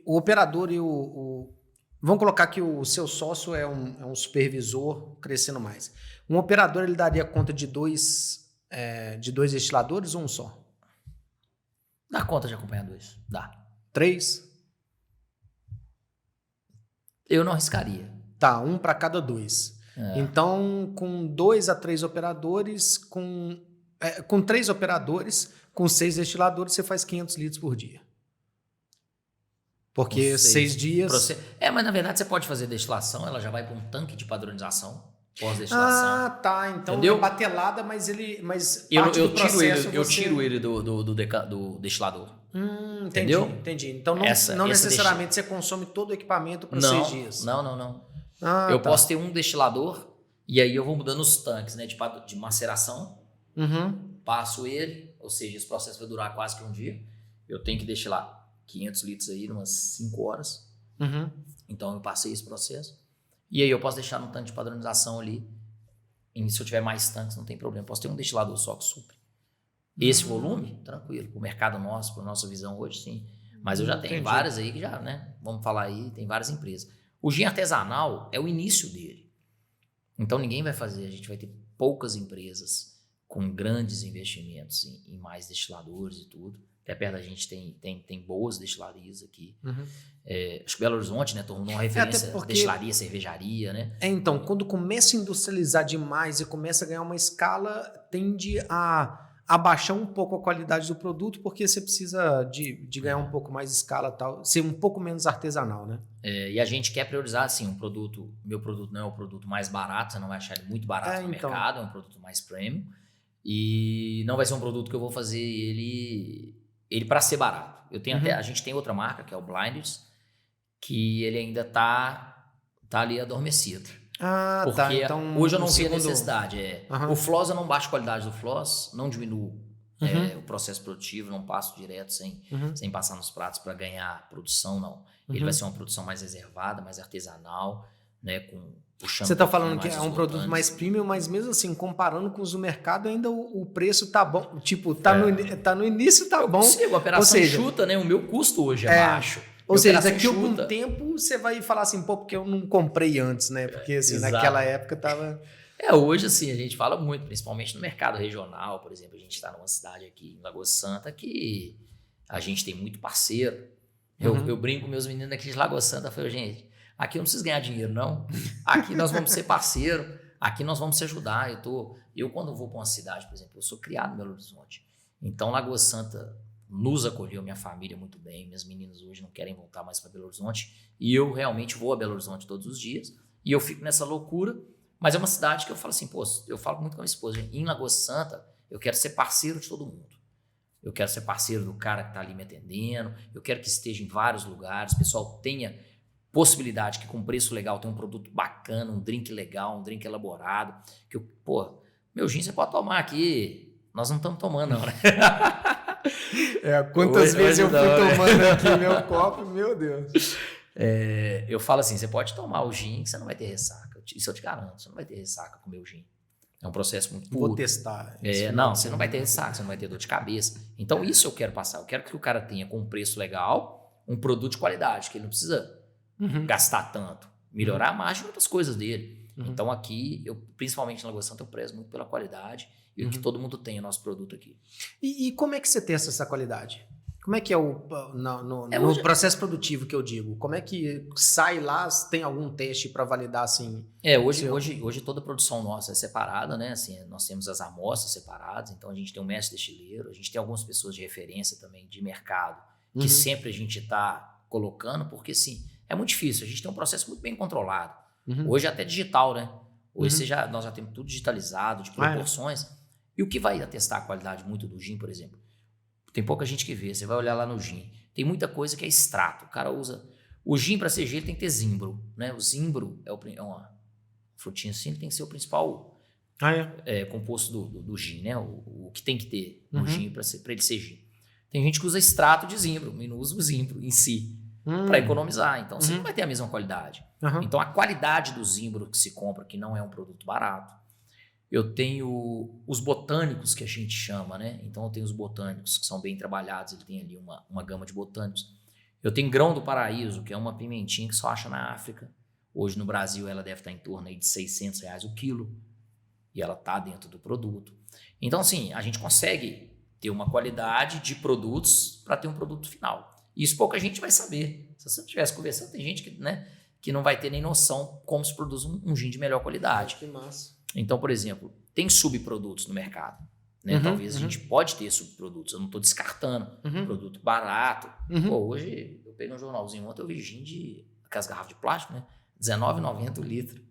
o operador e vamos colocar que o seu sócio é um supervisor crescendo mais. Um operador, ele daria conta de 2 destiladores ou um só? Dá conta de acompanhar 2? Dá. 3? Eu não arriscaria. Tá, 1 para cada 2. Então, com 2 a 3 operadores, com 3 operadores, com 6 destiladores, você faz 500 litros por dia. Porque 6 dias... mas na verdade você pode fazer destilação, ela já vai para um tanque de padronização, pós-destilação. Tá. Então entendeu? É batelada, mas eu tiro ele do destilador. Entendeu? Entendi. Então não necessariamente você consome todo o equipamento para 6 dias. Não. Eu posso ter um destilador e aí eu vou mudando os tanques, né, de maceração. Passo ele, ou seja, esse processo vai durar quase que um dia. Eu tenho que destilar 500 litros aí, umas 5 horas. Então eu passei esse processo. E aí eu posso deixar no tanque de padronização ali. E se eu tiver mais tanques, não tem problema. Posso ter um destilador só que supre. Esse volume, tranquilo. O mercado nosso, para nossa visão hoje, sim. Mas eu já tenho várias aí que já, né? Vamos falar aí, tem várias empresas. O gin artesanal é o início dele. Então ninguém vai fazer. A gente vai ter poucas empresas com grandes investimentos em mais destiladores e tudo. Até perto da gente tem boas destilarias aqui. Acho que Belo Horizonte, né, tornou uma referência destilaria, cervejaria, né? Então, quando começa a industrializar demais e começa a ganhar uma escala, tende a abaixar um pouco a qualidade do produto, porque você precisa de ganhar um pouco mais de escala, tal, ser um pouco menos artesanal, né? E a gente quer priorizar, assim, meu produto não é o produto mais barato, você não vai achar ele muito barato no mercado, é um produto mais premium. E não vai ser um produto que eu vou fazer ele para ser barato. A gente tem outra marca, que é o Blinders, que ele ainda tá ali adormecido. Porque então, hoje eu não vi a necessidade. O floss, eu não baixo a qualidade do floss, não diminuo o processo produtivo, não passo direto sem passar nos pratos para ganhar produção, não. Ele vai ser uma produção mais reservada, mais artesanal, né, puxando. Você está falando que mais é os um produto botanes. mais premium, mas mesmo assim, comparando com os do mercado, ainda o preço tá bom. Tipo, tá no início, tá Eu bom. consigo, a operação Ou seja, enxuta, né? O meu custo hoje é baixo. Ou Minha seja, operação daqui a algum enxuta. tempo você vai falar assim, pô, porque eu não comprei antes, né? Porque assim, Exato. naquela época tava... Hoje assim, a gente fala muito, principalmente no mercado regional, por exemplo, a gente está numa cidade aqui em Lagoa Santa que a gente tem muito parceiro. Eu brinco com meus meninos aqui de Lagoa Santa, eu falo, gente, aqui eu não preciso ganhar dinheiro, não. Aqui nós vamos ser parceiro, aqui nós vamos se ajudar. Eu quando vou para uma cidade, por exemplo, eu sou criado em Belo Horizonte. Então, Lagoa Santa nos acolheu, minha família, muito bem. Minhas meninas hoje não querem voltar mais para Belo Horizonte. E eu realmente vou a Belo Horizonte todos os dias. E eu fico nessa loucura. Mas é uma cidade que eu falo assim, pô, eu falo muito com a minha esposa, em Lagoa Santa, eu quero ser parceiro de todo mundo. Eu quero ser parceiro do cara que está ali me atendendo, eu quero que esteja em vários lugares, o pessoal tenha possibilidade que com preço legal tenha um produto bacana, um drink legal, um drink elaborado, que meu gin você pode tomar aqui, nós não estamos tomando não, né? Quantas vezes eu fui tomando aqui meu copo, meu Deus. Eu falo assim, você pode tomar o gin que você não vai ter ressaca. Isso eu te garanto, você não vai ter ressaca com o meu gin. É um processo muito puro. Vou testar. Não, você não vai ter ressaca, você não vai ter dor de cabeça. Então isso eu quero passar. Eu quero que o cara tenha com um preço legal, um produto de qualidade, que ele não precisa gastar tanto. Melhorar a margem de outras coisas dele. Então aqui, principalmente em Lagoa Santa, eu prezo muito pela qualidade e que todo mundo tenha o nosso produto aqui. E como é que você testa essa qualidade? Como é que é no processo produtivo que eu digo? Como é que sai lá, tem algum teste para validar assim? Hoje toda a produção nossa é separada, né? Assim, nós temos as amostras separadas, então a gente tem um mestre destileiro, a gente tem algumas pessoas de referência também de mercado, que sempre a gente está colocando, porque assim, é muito difícil, a gente tem um processo muito bem controlado. Hoje é até digital, né? Hoje nós já temos tudo digitalizado, de proporções. E o que vai atestar a qualidade muito do gin, por exemplo? Tem pouca gente que vê, você vai olhar lá no gin. Tem muita coisa que é extrato. O cara usa... O gin, para ser gin, ele tem que ter zimbro, né? O zimbro é uma frutinha assim, ele tem que ser o principal composto do gin, né? O que tem que ter no gin para ele ser gin. Tem gente que usa extrato de zimbro e não usa o zimbro em si, para economizar. Então, você não vai ter a mesma qualidade. Então, a qualidade do zimbro que se compra, que não é um produto barato, eu tenho os botânicos que a gente chama, né? Então eu tenho os botânicos que são bem trabalhados, ele tem ali uma gama de botânicos. Eu tenho grão do paraíso, que é uma pimentinha que só acha na África. Hoje no Brasil ela deve estar em torno aí de R$600 o quilo e ela está dentro do produto. Então assim, a gente consegue ter uma qualidade de produtos para ter um produto final. Isso pouca gente vai saber. Se você não estivesse conversando, tem gente que não vai ter nem noção como se produz um gin de melhor qualidade. Que massa. Então, por exemplo, tem subprodutos no mercado. Né? Talvez a gente pode ter subprodutos. Eu não estou descartando. Produto barato. Hoje, eu peguei um jornalzinho ontem, eu vi gin de aquelas garrafas de plástico, né? R$19,90 o litro.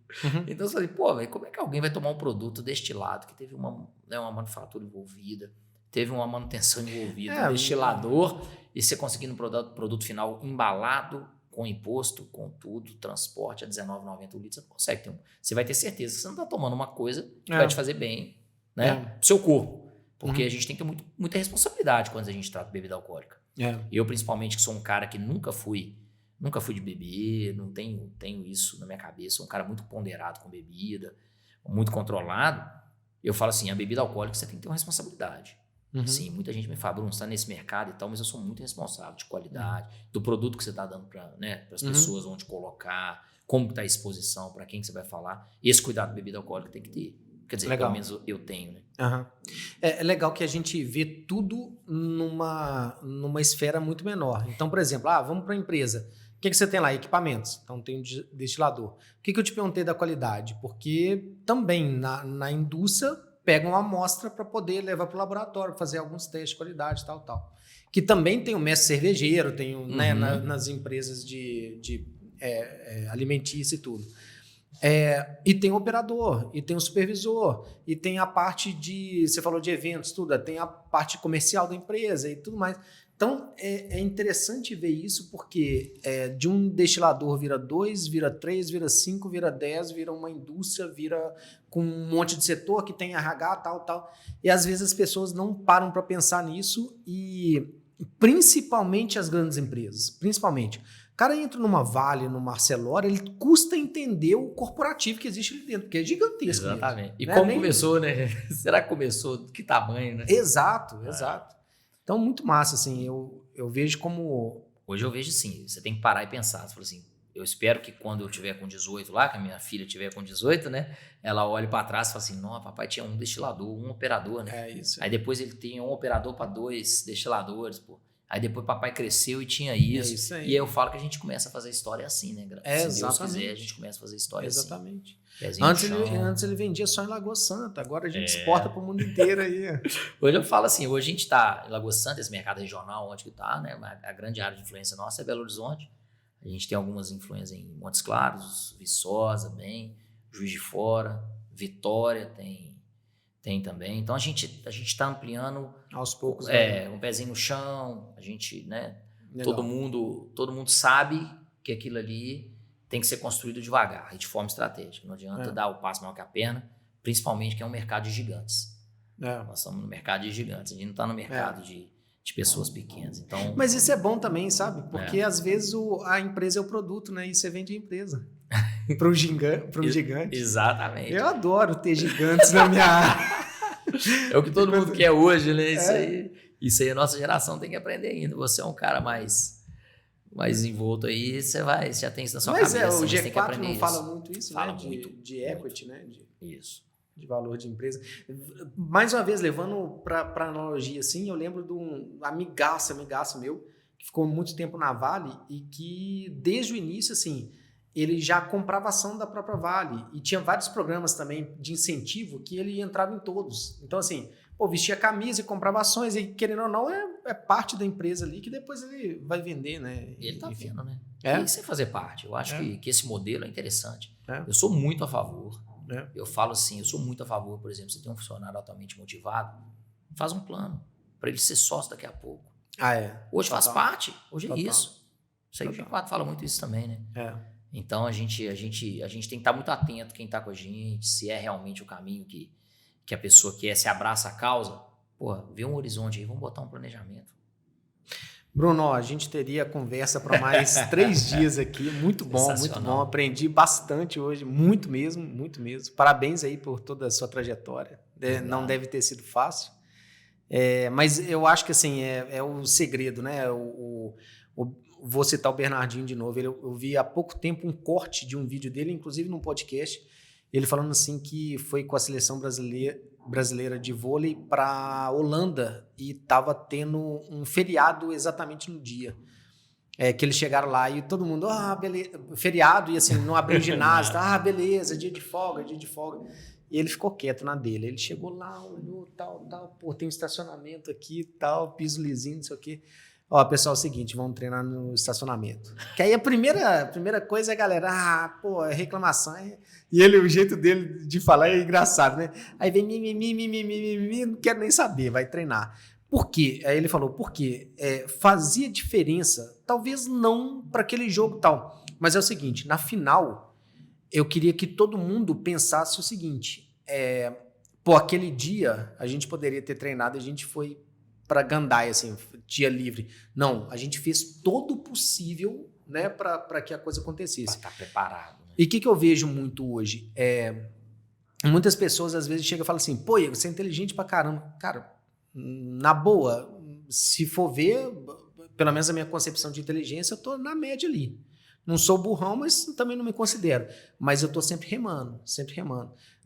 Então, eu falei, véio, como é que alguém vai tomar um produto destilado que teve uma manufatura envolvida, teve uma manutenção envolvida, um destilador, e você conseguindo um produto final embalado, com imposto, com tudo, transporte a R$19,90 o litro, você não consegue ter você vai ter certeza que você não está tomando uma coisa que vai te fazer bem, né? Pro seu corpo. Porque a gente tem que ter muita responsabilidade quando a gente trata de bebida alcoólica. Eu, principalmente, que sou um cara que nunca fui de beber, não tenho isso na minha cabeça, sou um cara muito ponderado com bebida, muito controlado. Eu falo assim, a bebida alcoólica você tem que ter uma responsabilidade. Sim, muita gente me fala, Bruno, você está nesse mercado e tal, mas eu sou muito responsável de qualidade, do produto que você está dando para as pessoas, onde colocar, como está a exposição, para quem que você vai falar. Esse cuidado com bebida alcoólica tem que ter. Quer dizer, pelo menos eu tenho, né? É legal que a gente vê tudo numa esfera muito menor. Então, por exemplo, vamos para a empresa. O que você tem lá? Equipamentos. Então, tem um destilador. Por que eu te perguntei da qualidade? Porque também na indústria pegam uma amostra para poder levar para o laboratório, fazer alguns testes de qualidade, tal. Que também tem o mestre cervejeiro, tem nas empresas de alimentícia e tudo. E tem o operador, e tem o supervisor, e tem a parte você falou de eventos, tudo, tem a parte comercial da empresa e tudo mais. Então, é interessante ver isso porque de um destilador vira 2, vira 3, vira 5, vira 10, vira uma indústria, vira com um monte de setor que tem RH, tal. E às vezes as pessoas não param para pensar nisso e principalmente as grandes empresas, principalmente. O cara entra numa Vale, numa Arcelor, ele custa entender o corporativo que existe ali dentro, porque é gigantesco. Exatamente. Mesmo, E né? como começou, né? Será que começou? Que tamanho, né? Exato. Então, muito massa, assim, eu vejo como... Hoje eu vejo assim, você tem que parar e pensar. Você fala assim, eu espero que quando eu tiver com 18 lá, que a minha filha tiver com 18, né? Ela olhe para trás e fala assim, não, papai tinha um destilador, um operador, né? É isso. Aí depois ele tem um operador para 2 destiladores, pô. Aí depois papai cresceu e tinha isso. É isso aí. E aí eu falo que a gente começa a fazer história assim, né? Se Deus quiser, a gente começa a fazer história exatamente. assim. Antes ele vendia só em Lagoa Santa, agora a gente exporta para o mundo inteiro aí. Hoje eu falo assim, hoje a gente está em Lagoa Santa, esse mercado regional onde que está, né? A grande área de influência nossa é Belo Horizonte. A gente tem algumas influências em Montes Claros, Viçosa, bem, Juiz de Fora, Vitória tem também. Então a gente está ampliando aos poucos. Um pezinho no chão, a gente, né? Legal. Todo mundo sabe que aquilo ali tem que ser construído devagar e de forma estratégica. Não adianta dar o passo maior que a perna, principalmente que é um mercado de gigantes. Nós estamos no mercado de gigantes, a gente não está no mercado de pessoas pequenas. Então, mas isso é bom também, sabe? Porque às vezes a empresa é o produto, né? E você vende a empresa para um gigante. Exatamente. Eu adoro ter gigantes na minha área. É o que todo mundo quer hoje, né? Isso aí a nossa geração tem que aprender ainda. Você é um cara mais envolto aí, você já tem isso na sua cabeça. Mas o G4 tem que aprender não fala muito isso, fala né? De equity, né? Isso. De valor de empresa. Mais uma vez, levando para analogia, assim, eu lembro de um amigaço meu, que ficou muito tempo na Vale e que, desde o início, assim, ele já comprava ação da própria Vale e tinha vários programas também de incentivo que ele entrava em todos. Então, assim, vestia camisa e comprava ações e, querendo ou não, é parte da empresa ali que depois ele vai vender, né? E ele tá vendo, né? É? E sem fazer parte. Eu acho que esse modelo é interessante. É. Eu sou muito a favor. É. Eu falo assim, eu sou muito a favor, por exemplo, você tem um funcionário altamente motivado, faz um plano para ele ser sócio daqui a pouco. Hoje faz parte, hoje é isso. Isso aí o G4 fala muito isso também, né? Então a gente tem que estar muito atento quem está com a gente, se é realmente o caminho que a pessoa quer, se abraça a causa, vê um horizonte aí, vamos botar um planejamento. Bruno, a gente teria conversa para mais 3 dias aqui, muito bom, aprendi bastante hoje, muito mesmo. Parabéns aí por toda a sua trajetória, não deve ter sido fácil, mas eu acho que assim, é o segredo, né? Vou citar o Bernardinho de novo, eu vi há pouco tempo um corte de um vídeo dele, inclusive num podcast, ele falando assim que foi com a seleção brasileira de vôlei para Holanda e estava tendo um feriado exatamente no dia que eles chegaram lá e todo mundo, beleza, feriado, e assim, não abriu o ginásio, beleza, dia de folga. E ele ficou quieto na dele. Ele chegou lá, olhou, tal, tem um estacionamento aqui, tal, piso lisinho, não sei o quê. Pessoal, é o seguinte, vamos treinar no estacionamento. Que aí a primeira coisa é, galera, é reclamação. E o jeito dele de falar é engraçado, né? Aí vem mimimi, não quero nem saber, vai treinar. Por quê? Aí ele falou, por quê? Fazia diferença, talvez não para aquele jogo e tal, mas é o seguinte, na final, eu queria que todo mundo pensasse o seguinte, aquele dia a gente poderia ter treinado, a gente foi para Gandaia, assim, dia livre. Não, a gente fez todo o possível, né, para que a coisa acontecesse. Para estar preparado. Né? E o que eu vejo muito hoje? Muitas pessoas às vezes chegam e falam assim, Igor, você é inteligente pra caramba. Cara, na boa, se for ver, pelo menos a minha concepção de inteligência, eu tô na média ali. Não sou burrão, mas também não me considero. Mas eu tô sempre remando.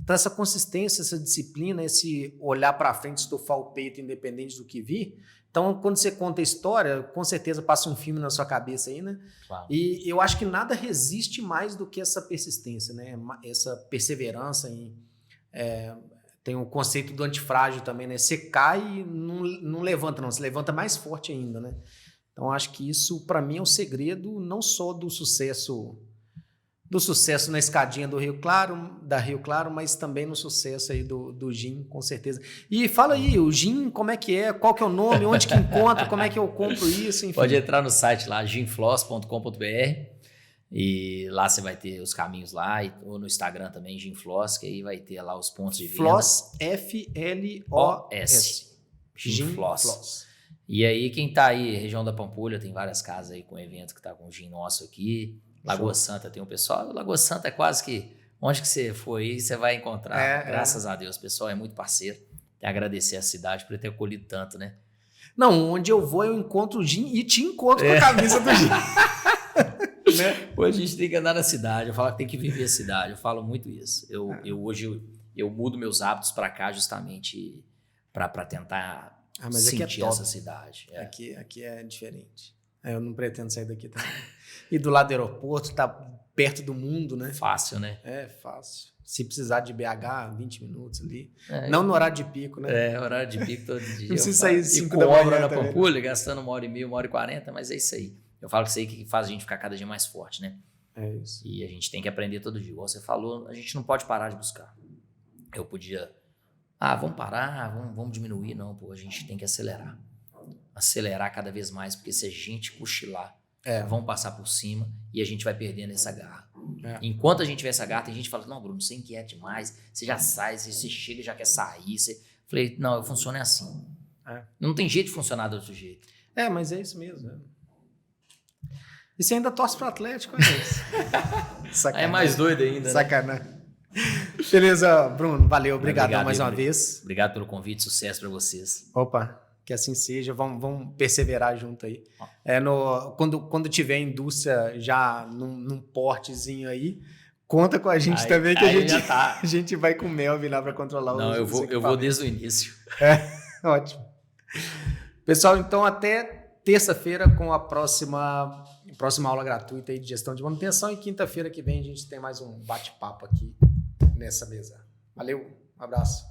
Então essa consistência, essa disciplina, esse olhar para frente, estufar o peito independente do que vir. Então quando você conta a história, com certeza passa um filme na sua cabeça aí, né? Claro. E eu acho que nada resiste mais do que essa persistência, né? Essa perseverança tem o conceito do antifrágil também, né? Você cai e não levanta, não. Você levanta mais forte ainda, né? Então, acho que isso, para mim, é o segredo não só do sucesso na escadinha da Rio Claro, mas também no sucesso aí do Gin, com certeza. E fala aí, o Gin, como é que é? Qual que é o nome? Onde que encontra? Como é que eu compro isso? Enfim. Pode entrar no site lá, ginfloss.com.br, e lá você vai ter os caminhos lá, ou no Instagram também, Ginfloss, que aí vai ter lá os pontos de venda. Floss, F-L-O-S. Ginfloss. E aí, quem tá aí, região da Pampulha, tem várias casas aí com evento que tá com o gin nosso aqui. Lagoa Santa tem um pessoal. Lagoa Santa é quase que onde que você for aí, você vai encontrar. Graças a Deus, o pessoal é muito parceiro. Tem que agradecer a cidade por ter acolhido tanto, né? Não, onde eu vou, eu encontro o gin e te encontro com a camisa do gin. Né? Hoje a gente tem que andar na cidade. Eu falo que tem que viver a cidade. Eu falo muito isso. Hoje eu mudo meus hábitos para cá justamente para tentar sentir essa cidade. Aqui é diferente. Eu não pretendo sair daqui também. E do lado do aeroporto, tá perto do mundo, né? Fácil, né? É fácil. Se precisar de BH, 20 minutos ali. Não no horário de pico, né? Horário de pico todo dia. Não precisa sair 5 da manhã. obra na Pampulha, gastando 1h30, 1h40, mas é isso aí. Eu falo que isso aí que faz a gente ficar cada dia mais forte, né? É isso. E a gente tem que aprender todo dia. Igual você falou, a gente não pode parar de buscar. Eu podia... vamos parar, vamos diminuir. Não, pô, a gente tem que acelerar. Acelerar cada vez mais, porque se a gente cochilar, vão passar por cima e a gente vai perdendo essa garra. Enquanto a gente tiver essa garra, tem gente que fala, não, Bruno, você inquieta demais, você já sai, você chega e já quer sair. Falei, não, eu funciono assim. Não tem jeito de funcionar do outro jeito. Mas é isso mesmo. E você ainda torce pro Atlético, é isso. Aí é mais doido ainda, Sacanagem. Né? Beleza, Bruno, valeu, obrigado mais uma vez. Obrigado pelo convite, sucesso para vocês. Opa, que assim seja, vamos perseverar junto aí. Quando tiver indústria já num portezinho aí, conta com a gente também, que a gente vai com o Melvin lá para controlar os equipamentos. Eu vou desde o início. Ótimo. Pessoal, então até terça-feira com a próxima aula gratuita aí de gestão de manutenção, e quinta-feira que vem a gente tem mais um bate-papo aqui nessa mesa. Valeu, um abraço.